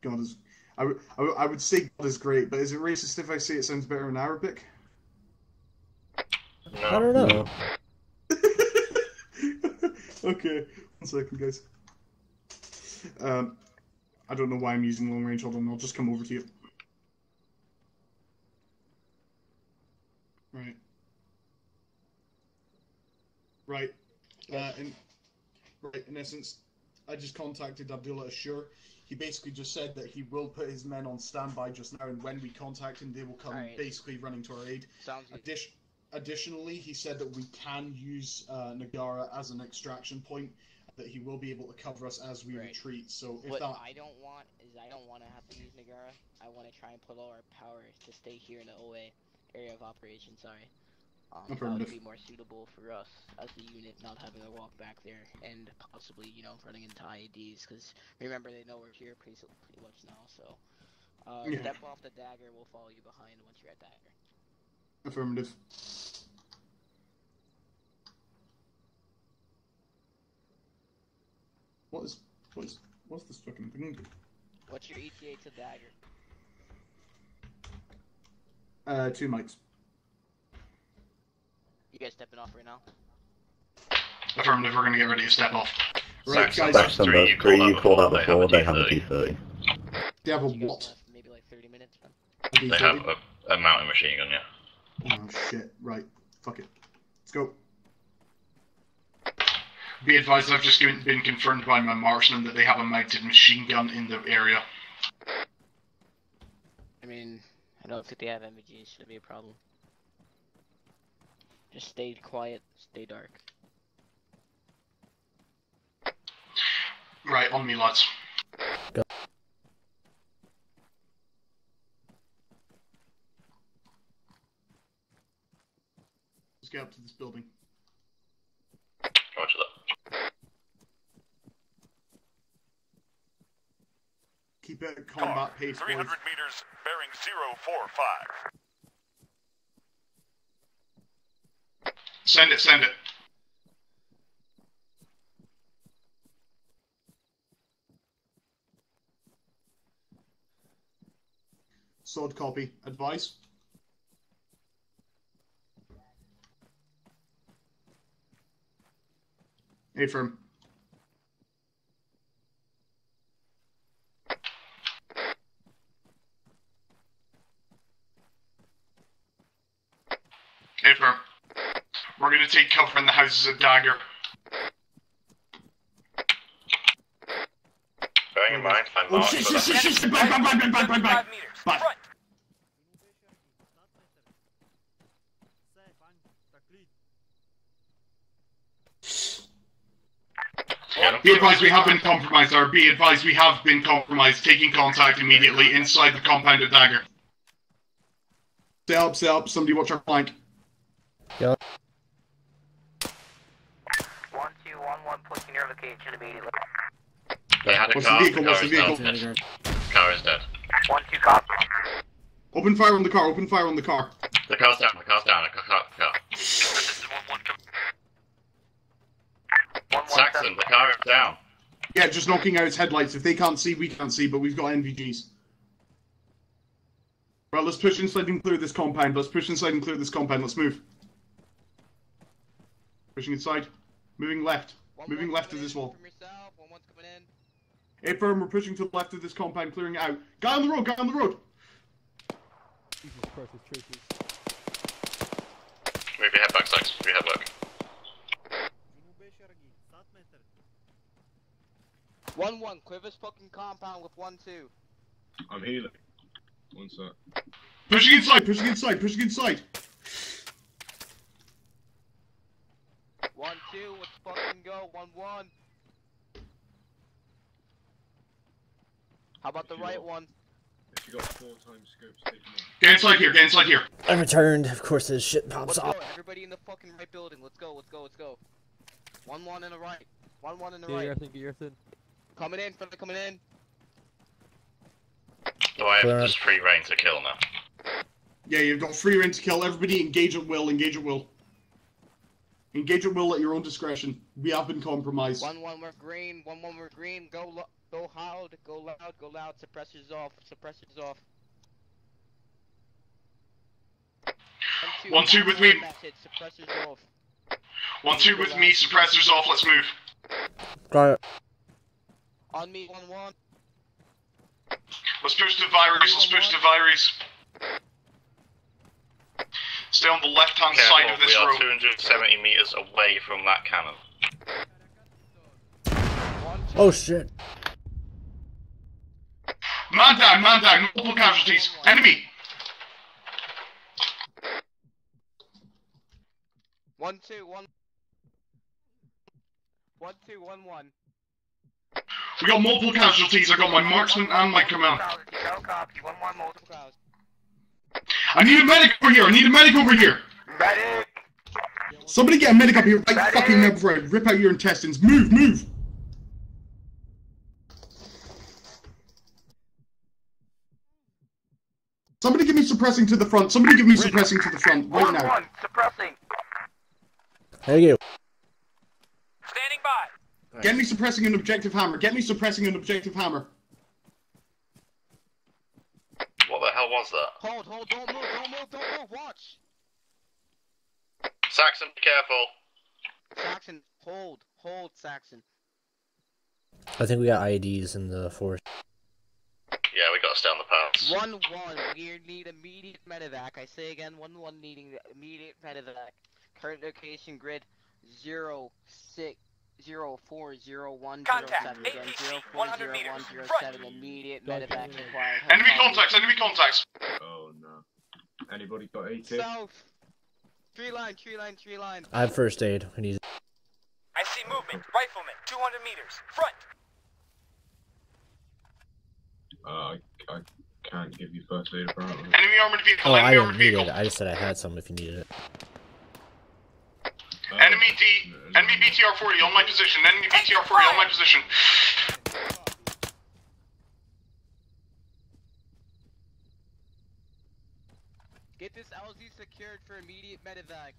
God is... I would say God is great, but is it racist if I say it sounds better in Arabic?
No. I don't know.
Okay, 1 second, guys. I don't know why I'm using long range. Hold on, I'll just come over to you. Right. Right. In essence, I just contacted Abdullah Ashur. He basically just said that he will put his men on standby just now, and when we contact him, they will come basically running to our aid.
Sounds good.
Additionally, he said that we can use Nagara as an extraction point, that he will be able to cover us as we retreat. So if
I don't want to have to use Nagara. I want to try and put all our power to stay here in the OA area of operations. Sorry. That would be more suitable for us as a unit, not having to walk back there and possibly, running into IEDs. Because remember, they know we're here pretty much now. So step off the Dagger. We'll follow you behind once you're at Dagger.
Affirmative. What's this fucking thing?
What's your ETA to Dagger?
2 mics.
You guys stepping off right now?
Affirmative, we're gonna get ready to step off. Right,
Saxon,
guys.
3, you called out before, they have a T-30.
They have a what?
Maybe like 30 minutes, man.
They have a mountain machine gun, yeah.
Oh shit, right. Fuck it. Let's go. Be advised, I've just been confirmed by my marksman that they have a mounted machine gun in the area.
I mean, I don't think they have MVGs, shouldn't be a problem. Just stay quiet, stay dark.
Right, on me, lads.
Go.
Let's get up to this building.
Roger that.
Keep it at combat pace,
300
boys.
meters, bearing 045.
Send it, send it. Sword copy. Advice? Affirm. Affirm. We're going to take cover in the houses of Dagger.
Bearing in mind, I'm
Oh
marked
shit,
for
shit,
the...
shit, shit, back.
5 meters.
Back.
Front.
Be advised we have been compromised, or be advised we have been compromised. Taking contact immediately inside the compound of Dagger. Stay up, somebody watch our flank.
Yeah.
1211, pushing your location immediately.
They had a
What's
car,
the vehicle? What's the vehicle?
Car is dead.
1-2 copy.
Open fire on the car, open fire on the car.
The car's down, the car's down, Saxon, the car is down.
Yeah, just knocking out its headlights. If they can't see, we can't see, but we've got NVGs. Right, let's push inside and clear this compound. Let's push inside and clear this compound. Let's move. Pushing inside. Moving left. Moving left of this wall. A firm, we're pushing to the left of this compound, clearing it out. Guy on the road, guy on the road!
Jesus Christ, it's traces.
Move your head back, Sykes. Move your head back.
1-1, clear this fucking compound with 1-2.
I'm healing. One sec.
Pushing inside, pushing inside, pushing inside!
1-2, let's fucking go. 1-1. How about the right one?
If you got 4 times scopes, take them off.
Get inside here, get inside here!
I returned. Of course, this shit pops
Let's
off.
go, everybody in the fucking right building. Let's go, let's go, let's go. 1-1 in the right. 1-1 in the right.
Get your thing.
Coming in, further coming in.
Do I have just free reign to kill now?
Yeah, you've got free reign to kill. Everybody engage at will, engage at will. Engage at will at your own discretion. We have been compromised.
1-1 we're green, 1-1 we're green. Go loud, go loud, go loud. Suppressors off, suppressors off.
1-2 with me.
Suppressors off.
1-2 with me, suppressors off, let's move.
Got it.
On me, 1-1.
Let's push to Viries, let's push to Viries. Stay on the left-hand side of this
road.
road.
We are 270 meters away from that cannon.
Oh shit.
Man down, multiple casualties. Enemy!
1-2, 1-1.
We got multiple casualties. I got my marksman and my command. I need a medic over here. I need a medic over here.
Medic!
Somebody get a medic up here right fucking now before I rip out your intestines. Move, move. Somebody give me suppressing to the front. Somebody give me suppressing to the front right now.
1-1, suppressing.
Thank you.
Standing by.
Get me suppressing an objective hammer. Get me suppressing an objective hammer.
What the hell was that?
Hold, don't move, watch.
Saxon, be careful.
Saxon, hold, Saxon.
I think we got IEDs in the forest.
Yeah, we gotta stay on the paths.
1-1, we need immediate medevac. I say again, 1-1 needing immediate medevac. Current location grid 040401707.
Contact,
Again,
100 meters.
0400107. Immediate medevac required.
Enemy contacts, enemy contacts.
Oh no. Anybody got AT?
South. Tree line.
I have first aid. I need.
I see movement. Rifleman, 200 meters. Front.
I can't give you first aid apparently.
Enemy armored vehicle,
Oh, I
enemy
didn't
armored
need
vehicle.
it. I just said I had some if you needed it.
Enemy BTR 40 on my position. Enemy BTR 40 on my position.
Get this LZ secured for immediate medevac.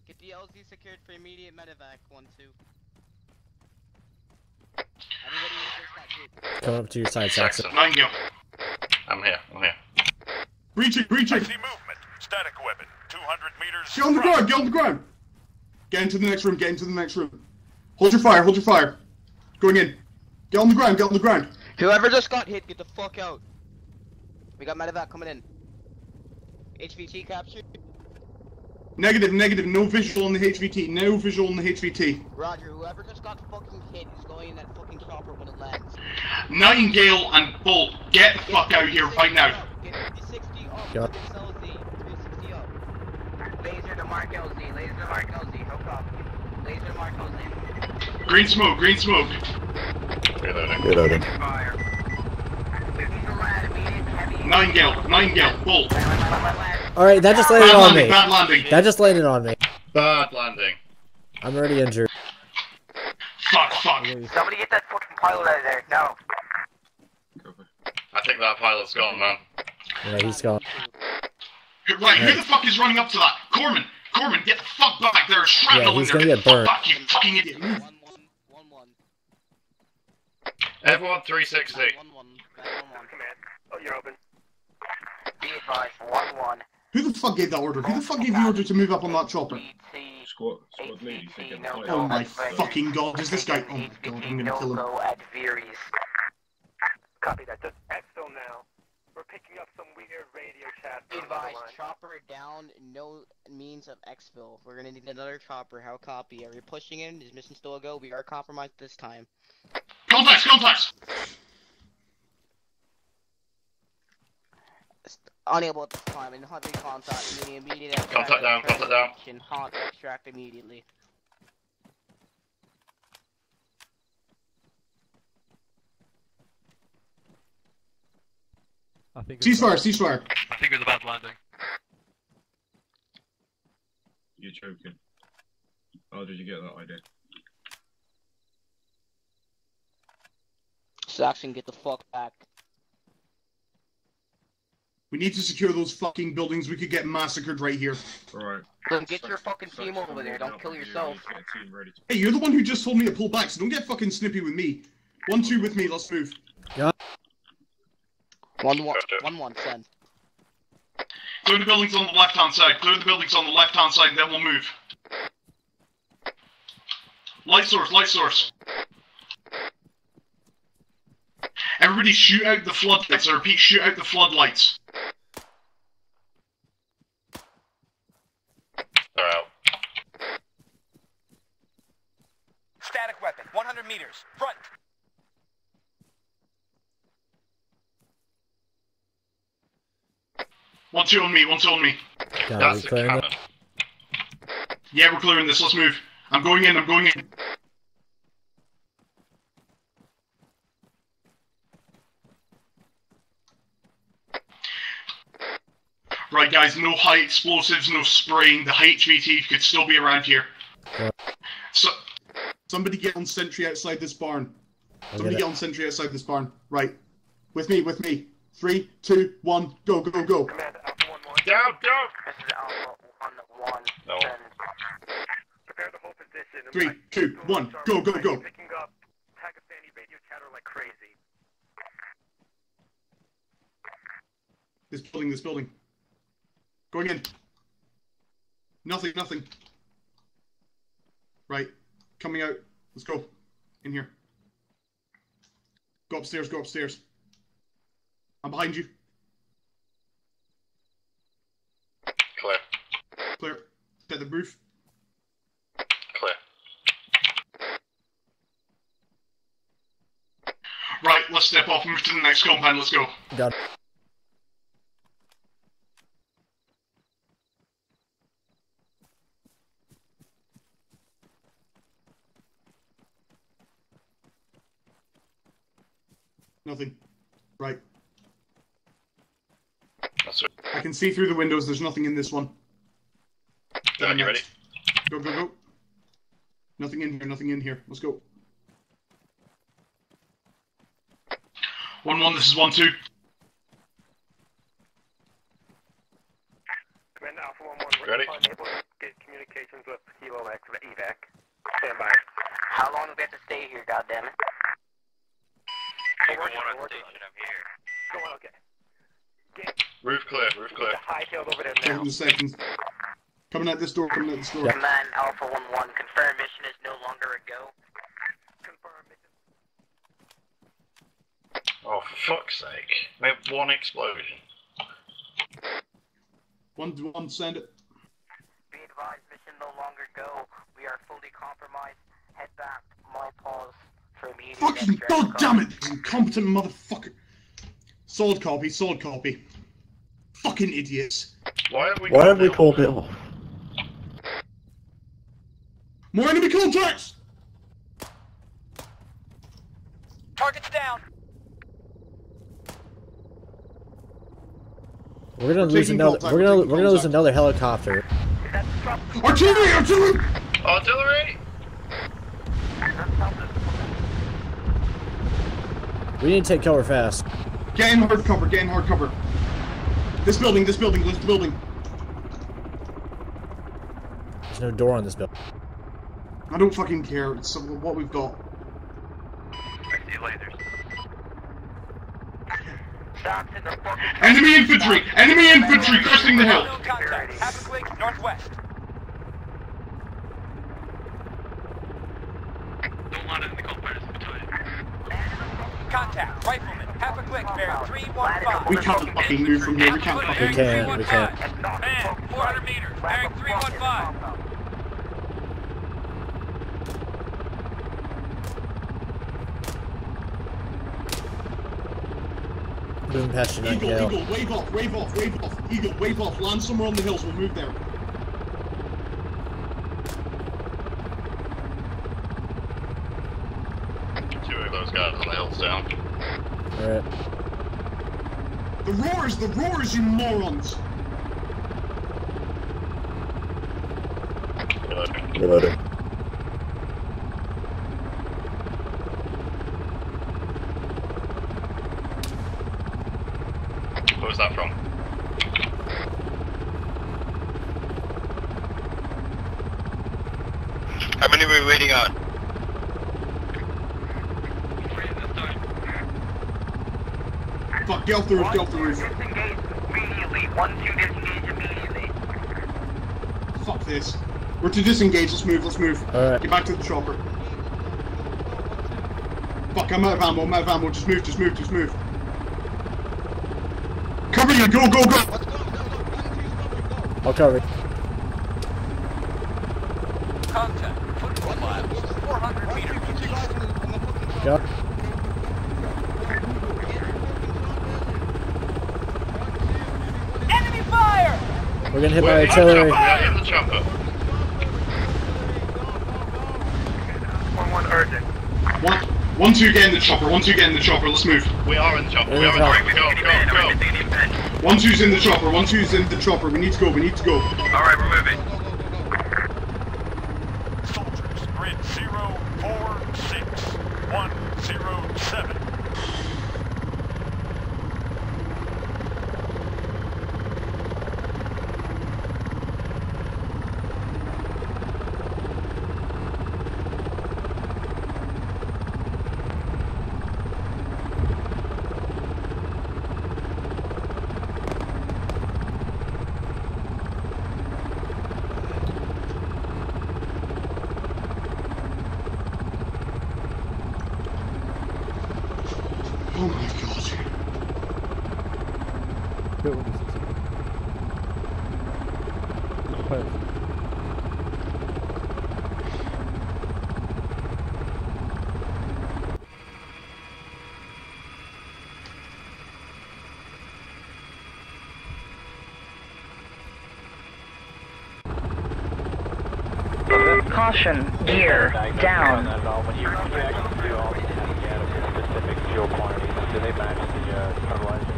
Get the LZ secured for immediate medevac. 1-2. Everybody just got hit.
Coming up to your side, Saxon.
9 go.
I'm here.
Breaching.
I see movement. Static weapon. 200 meters.
Get on the ground, get on the ground. Get into the next room, Hold your fire. Going in. Get on the ground,
Whoever just got hit, get the fuck out. We got medevac coming in. HVT captured.
Negative, no visual on the HVT,
Roger, whoever just got fucking hit is going in that fucking chopper when it lands.
Nightingale and Bolt, get the fuck out here right now.
Get 360 up,
Got
get this LZ, 360 up. Laser to mark LZ, hook up. Laser to mark LZ.
Green smoke.
Reloading.
Fire.
9 gale, Bolt.
Alright, that just landed on me.
Bad landing.
That just landed on me.
Bad landing.
I'm already injured.
Fuck.
Somebody get that fucking pilot out of there. No.
I think that pilot's gone, man.
Yeah, he's gone.
Right, who the fuck is running up to that? Corman, get the fuck back. There's shrapnel
Yeah,
in
he's
there.
gonna get burned.
Fuck, you fucking idiot.
1-1.
Everyone 360.
1-1.
Oh, you're open. Be advised, 1-1.
Who the fuck gave that order? Who the fuck gave the order to move up on that chopper?
squad lead, you think
Oh my fucking god, is this guy? Oh my god, I'm gonna kill him.
at Veeries.
Copy that. Just exfil now. We're picking up some weird radio chat.
Be advised, chopper down, no means of exfil. We're gonna need another chopper. How copy? Are we pushing in? Is mission still a go? We are compromised this time.
Contacts! Contacts!
Unable at this time, and hot contact, meaning immediate
Contact down, contact down.
Hot extract immediately.
Ceasefire, ceasefire.
I think it was a bad landing.
You're joking. How did you get that idea?
Saxon, get the fuck back.
We need to secure those fucking buildings. We could get massacred right here.
Alright.
Then get your fucking team over there. Don't kill yourself.
Hey, you're the one who just told me to pull back, so don't get fucking snippy with me. 1-2 with me, let's move.
Yeah.
1-1, send.
Clear the buildings on the left-hand side. Clear the buildings on the left-hand side, then we'll move. Light source, light source. Everybody shoot out the floodlights. I repeat, shoot out the floodlights.
They're out.
Static weapon, 100 meters. Front.
One two on me, one two on me.
That's the cannon.
Yeah, we're clearing this, let's move. I'm going in, I'm going in. Right guys, no high explosives, no spraying. The high HVT could still be around here. So, somebody get on sentry outside this barn. Somebody get on sentry outside this barn. Right. With me, with me. 3, 2, 1, go, go, go.
Down, down!
This is Alpha 1-1.
No.
Prepare the whole position.
3, 2, 1, go, go, go.
Picking up Pakistani radio chatter like crazy.
This building, this building. Going in. Nothing, nothing. Right. Coming out. Let's go. In here. Go upstairs, go upstairs. I'm behind you.
Clear.
Clear. Get the roof.
Clear.
Right, let's step off and move to the next compound. Let's go.
Got it.
Nothing. Right.
That's it.
I can see through the windows. There's nothing in this one.
Down, you ready?
Go, go, go. Nothing in here, nothing in here. Let's go. 1-1, this is 1-2.
Commander Alpha 1-1,
Ready?
unable to get communications with Kilo X evac. Stand by.
How long do we have to stay here, goddammit?
I'm here. Go on, okay.
Roof clear, roof clear.
Hightailed over there now.
Second to seconds. Coming out this door, coming out this door.
Command Alpha 1-1, confirm mission is no longer a go.
Confirm mission.
Oh, for fuck's sake. We have one explosion.
1-1, send it.
Be advised, mission no longer go. We are fully compromised. Head back. My pause for immediate.
Fucking goddamn it, this incompetent motherfucker. Solid copy, solid copy. Fucking idiots.
Why have we
called it off?
More enemy contacts!
Target's down.
We're gonna lose another. We're gonna lose another helicopter.
Artillery! Artillery!
Artillery!
We need to take cover fast.
Get in hard cover, get in hard cover. This building, this building.
There's no door on this building.
I don't fucking care, it's what we've got.
I see lasers.
Enemy infantry! Enemy infantry cresting the hill!
Unknown contact. Half a click northwest. Traffic quick, bearing 315.
We can't fucking move from here. We can't fucking move.
We can't.
Man, 400 meters, bearing 315.
Moving past your
Eagle,
hill.
Eagle, wave off, wave off, wave off. Eagle, wave off. Land somewhere on the hills. We'll move there.
Two of those guys on the hills down.
Alright.
The roars, you morons!
Reloading.
Where was that from?
How many are we waiting on?
Fuck, get off the roof, get off the roof.
Disengage immediately. 1-2 disengage immediately.
Fuck this. We're to disengage, let's move, let's move.
Alright.
Get back to the chopper. Fuck, I'm out of ammo, just move, just move, just move. Cover you, go, go, go!
I'll cover.
Contact. Football miles. 400 meters.
Go.
Enemy fire!
We're getting hit by artillery.
Yeah, in the chopper.
1-1 urgent.
1-2 get in the chopper, 1-2 get in the chopper, let's move.
We are in the chopper. We are in the chopper. Go, go, go.
1-2's in the chopper, 1-2's in the chopper. We need to go, we need to go.
Alright, we're moving.
Soldiers, grid 046107.
Oh my god.
Good one,
Caution, gear down.
Specific fuel quantities. Do they match the fertilizer?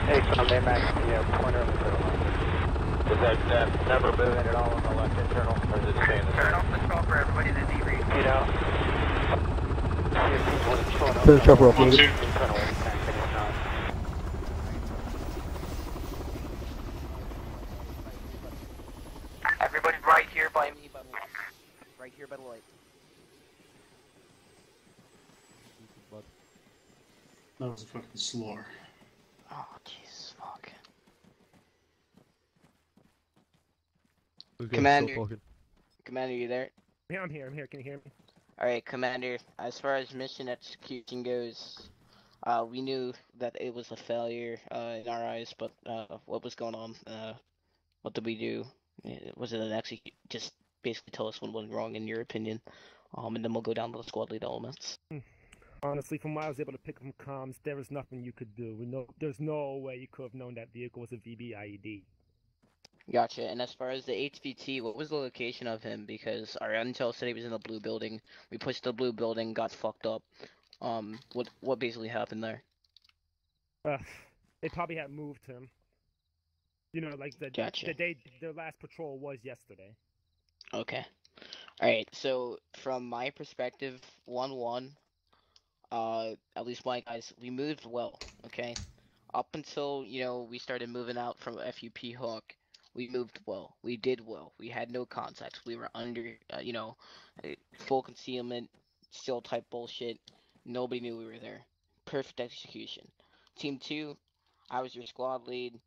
Hey, Tom, they match the pointer of the fertilizer. Does that never move in at all on the left internal, or does it stay in the
Turn off the chopper, everybody to debrief.
You know?
Turn the chopper off,
1-2.
Everybody right here by me,
Right here by the light.
That was a fucking slaughter.
Oh, Jesus, fuck. Commander, you there?
Yeah, I'm here, can you hear me?
Alright, Commander, as far as mission execution goes, we knew that it was a failure, in our eyes, but, what was going on? What did we do? Was it an execute? Just basically tell us what went wrong in your opinion, and then we'll go down to the squad lead elements.
Honestly, from what I was able to pick from comms, there was nothing you could do. There's no way you could have known that vehicle was a VB-IED.
Gotcha. And as far as the HVT, what was the location of him? Because our intel said he was in the blue building. We pushed the blue building, got fucked up. What basically happened there?
They probably had moved him. You know, like the day their last patrol was yesterday.
Okay. Alright, so from my perspective, 1-1, at least my guys, we moved well, okay? Up until, we started moving out from FUP Hook, we moved well. We did well. We had no contact. We were under, full concealment, still type bullshit. Nobody knew we were there. Perfect execution. Team 2, I was your squad lead,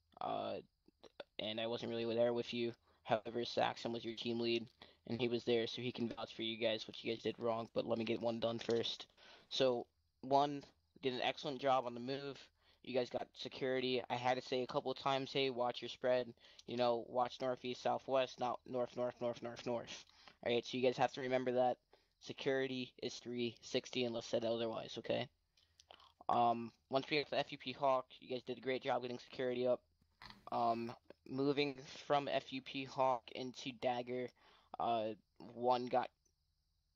and I wasn't really there with you. However, Saxon was your team lead, and he was there, so he can vouch for you guys, what you guys did wrong, but let me get one done first. So, 1, We did an excellent job on the move. You guys got security. I had to say a couple of times, hey, watch your spread. You know, watch northeast, southwest, not north, north, north, north, north. All right, so you guys have to remember that security is 360 unless said otherwise, okay? Once we got to FUP Hawk, you guys did a great job getting security up. Moving from FUP Hawk into Dagger, one got,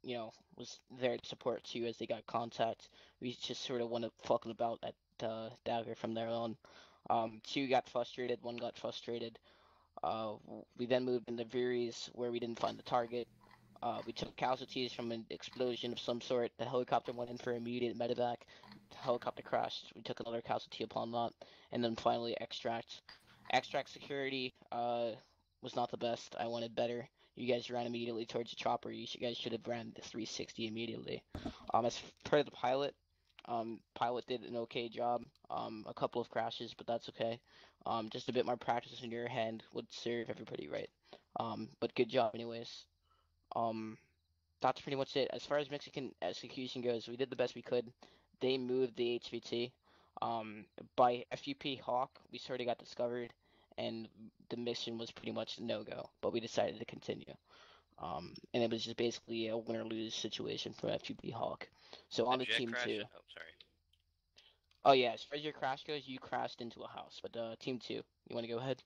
you know, was there to support two as they got contact. We just sort of went fucking about at Dagger from there on. Two got frustrated, one got frustrated. We then moved into Veeries where we didn't find the target. We took casualties from an explosion of some sort. The helicopter went in for immediate medevac. The helicopter crashed. We took another casualty upon that. And then finally, extract. Extract security was not the best. I wanted better. You guys ran immediately towards the chopper. You guys should have ran the 360 immediately. As per the pilot, pilot did an okay job. A couple of crashes, but that's okay. Just a bit more practice in your hand would serve everybody right. But good job anyways. That's pretty much it. As far as Mexican execution goes, we did the best we could. They moved the HVT. By FUP Hawk, we sort of got discovered, and the mission was pretty much no-go, but we decided to continue. And it was just basically a win-or-lose situation for FUP Hawk. So on to Team 2.
Oh, sorry.
Oh yeah, as far as your crash goes, you crashed into a house, but Team 2, you want to go ahead?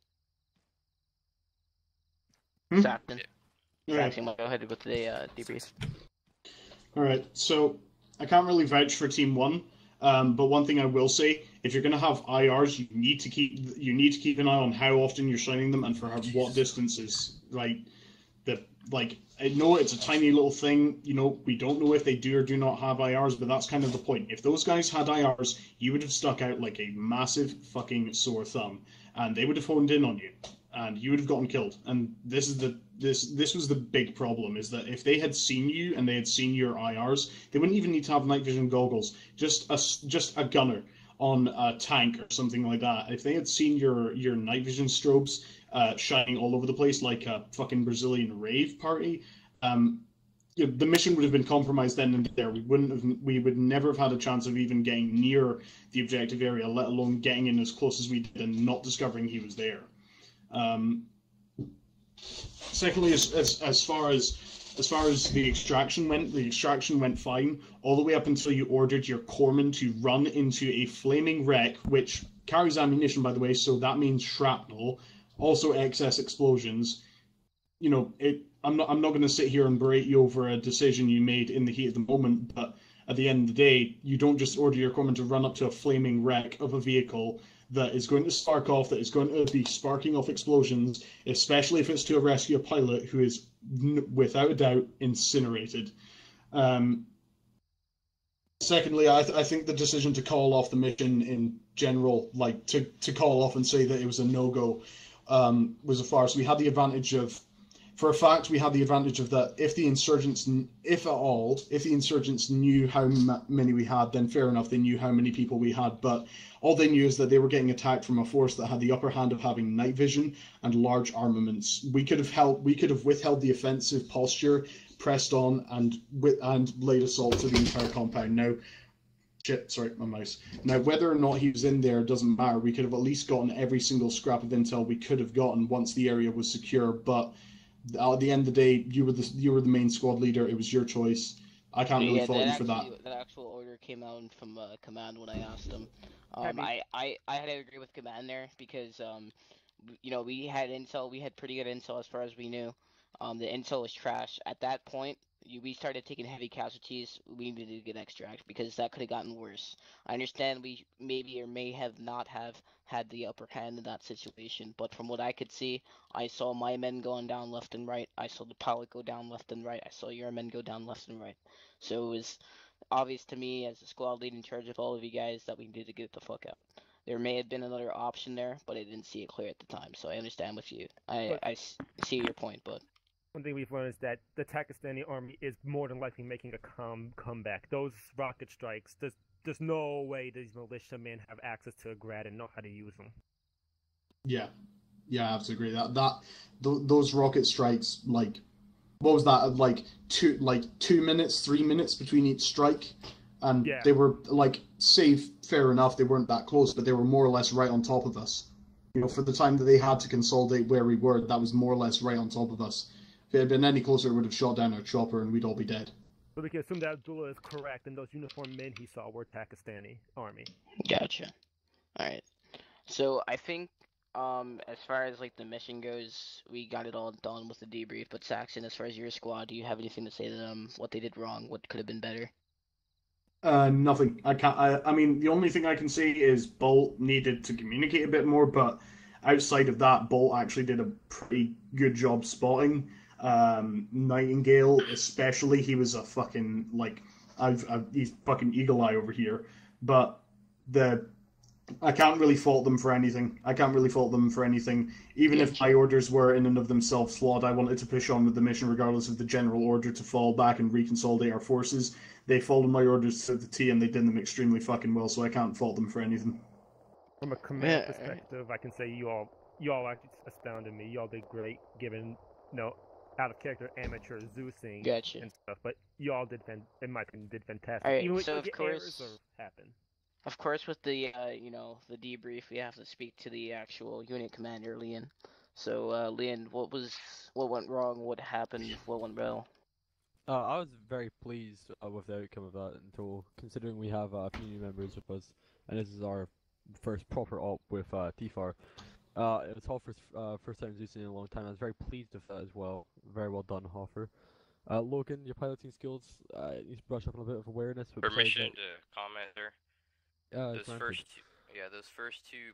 Saxton. Saxton, go ahead with the debrief.
Alright, so I can't really vouch for Team 1. But one thing I will say, if you're going to have IRs, you need to keep an eye on how often you're shining them and for what distances. I know it's a tiny little thing. You know, we don't know if they do or do not have IRs, but that's kind of the point. If those guys had IRs, you would have stuck out like a massive fucking sore thumb, and they would have honed in on you, and you would have gotten killed. And this was the big problem, is that if they had seen you and they had seen your IRs, they wouldn't even need to have night vision goggles. Just a gunner on a tank or something like that. If they had seen your night vision strobes shining all over the place like a fucking Brazilian rave party, the mission would have been compromised then and there. We would never have had a chance of even getting near the objective area, let alone getting in as close as we did and not discovering he was there. Secondly, as far as the extraction went fine, all the way up until you ordered your corpsman to run into a flaming wreck, which carries ammunition, by the way, so that means shrapnel, also excess explosions. You know, I'm not going to sit here and berate you over a decision you made in the heat of the moment, but at the end of the day, you don't just order your corpsman to run up to a flaming wreck of a vehicle that is going to spark off, that is going to be sparking off explosions, especially if it's to rescue a pilot who is, without a doubt, incinerated. Secondly, I think the decision to call off the mission in general, like to call off and say that it was a no-go, was a farce. We had the advantage of, for a fact, that if the insurgents, if the insurgents knew how many we had, then fair enough, they knew how many people we had, but all they knew is that they were getting attacked from a force that had the upper hand of having night vision and large armaments. We could have withheld the offensive posture, pressed on, and laid assault to the entire compound. Now, my mouse. Now, whether or not he was in there doesn't matter. We could have at least gotten every single scrap of intel we could have gotten once the area was secure, but at the end of the day, you were the main squad leader. It was your choice. I can't really fault you for that.
That actual order came out from command when I asked them. I had to agree with command there because you know, we had intel. We had pretty good intel as far as we knew. The intel was trash at that point. We started taking heavy casualties. We needed to get extract because that could have gotten worse. I understand we maybe or may have not have had the upper hand in that situation, but from what I could see, I saw my men going down left and right. I saw the pilot go down left and right. I saw your men go down left and right. So it was obvious to me as the squad lead in charge of all of you guys that we needed to get the fuck out. There may have been another option there, but I didn't see it clear at the time. So I understand with you. I see your point, but
one thing we've learned is that the Pakistani army is more than likely making a comeback. Those rocket strikes, there's no way these militiamen have access to a grad and know how to use them.
Yeah, I have to agree. Those rocket strikes, like, what was that? Like 2 minutes, 3 minutes between each strike. And
Yeah.
they were, like, safe, fair enough, they weren't that close, but they were more or less right on top of us. You know, for the time that they had to consolidate where we were, that was more or less right on top of us. If it had been any closer, it would have shot down our chopper and we'd all be dead.
So we can assume that Abdullah is correct, and those uniformed men he saw were Pakistani army.
Gotcha. Alright. So I think, as far as like the mission goes, we got it all done with the debrief. But Saxon, as far as your squad, do you have anything to say to them? What they did wrong? What could have been better?
Nothing. I can't. I mean, the only thing I can say is Bolt needed to communicate a bit more, but outside of that, Bolt actually did a pretty good job spotting. Nightingale, especially, he was a fucking like, he's fucking eagle eye over here. But I can't really fault them for anything. Even if my orders were in and of themselves flawed, I wanted to push on with the mission regardless of the general order to fall back and reconsolidate our forces. They followed my orders to the T and they did them extremely fucking well, so I can't fault them for anything.
From a command perspective, I can say you all actually astounded me. You all did great, given out of character amateur Zeusing and stuff. But you all did, in my opinion, did fantastic.
Alright,
Even with
so of
errors
course,
happen.
Of course, with the the debrief, we have to speak to the actual unit commander, Leon. So, Leon, what went wrong? What happened? What went well?
I was very pleased with the outcome of that in total, considering we have a few new members with us, and this is our first proper op with TFAR. It was Hoffer's first time using in a long time. I was very pleased with that as well. Very well done, Hoffer. Logan, your piloting skills, you need to brush up on a bit of awareness. But
Permission to comment there.
Those
first two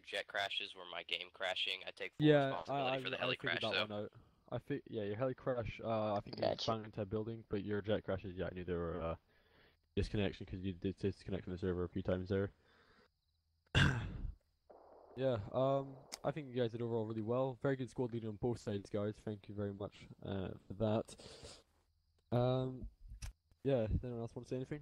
jet crashes were my game crashing. I take full responsibility for the heli crash,
that one out. I think your heli crash. I think you banged into a building, but your jet crashes. Yeah, I knew there were disconnection because you did disconnect from the server a few times there. Yeah, I think you guys did overall really well. Very good squad leading on both sides, guys. Thank you very much for that. Yeah, does anyone else want to say anything?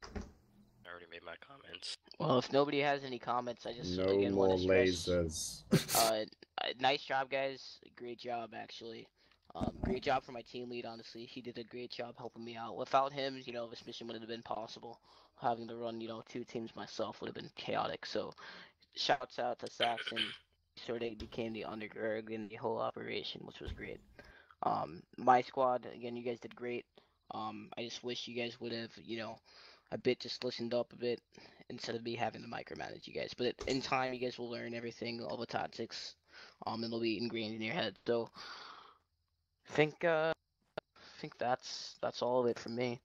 I already made my comments.
Well, if nobody has any comments, I just
No
again
more
want to stress.
lasers.
Nice job, guys. Great job, actually. Great job for my team lead, honestly. He did a great job helping me out. Without him, this mission wouldn't have been possible. Having to run, two teams myself would have been chaotic. So, shouts out to Saxon. He sort of became the undergird in the whole operation, which was great. My squad, again, you guys did great. I just wish you guys would have, a bit just listened up a bit instead of me having to micromanage you guys. But in time, you guys will learn everything, all the tactics, and it'll be ingrained in your head. So, I think that's all of it from me.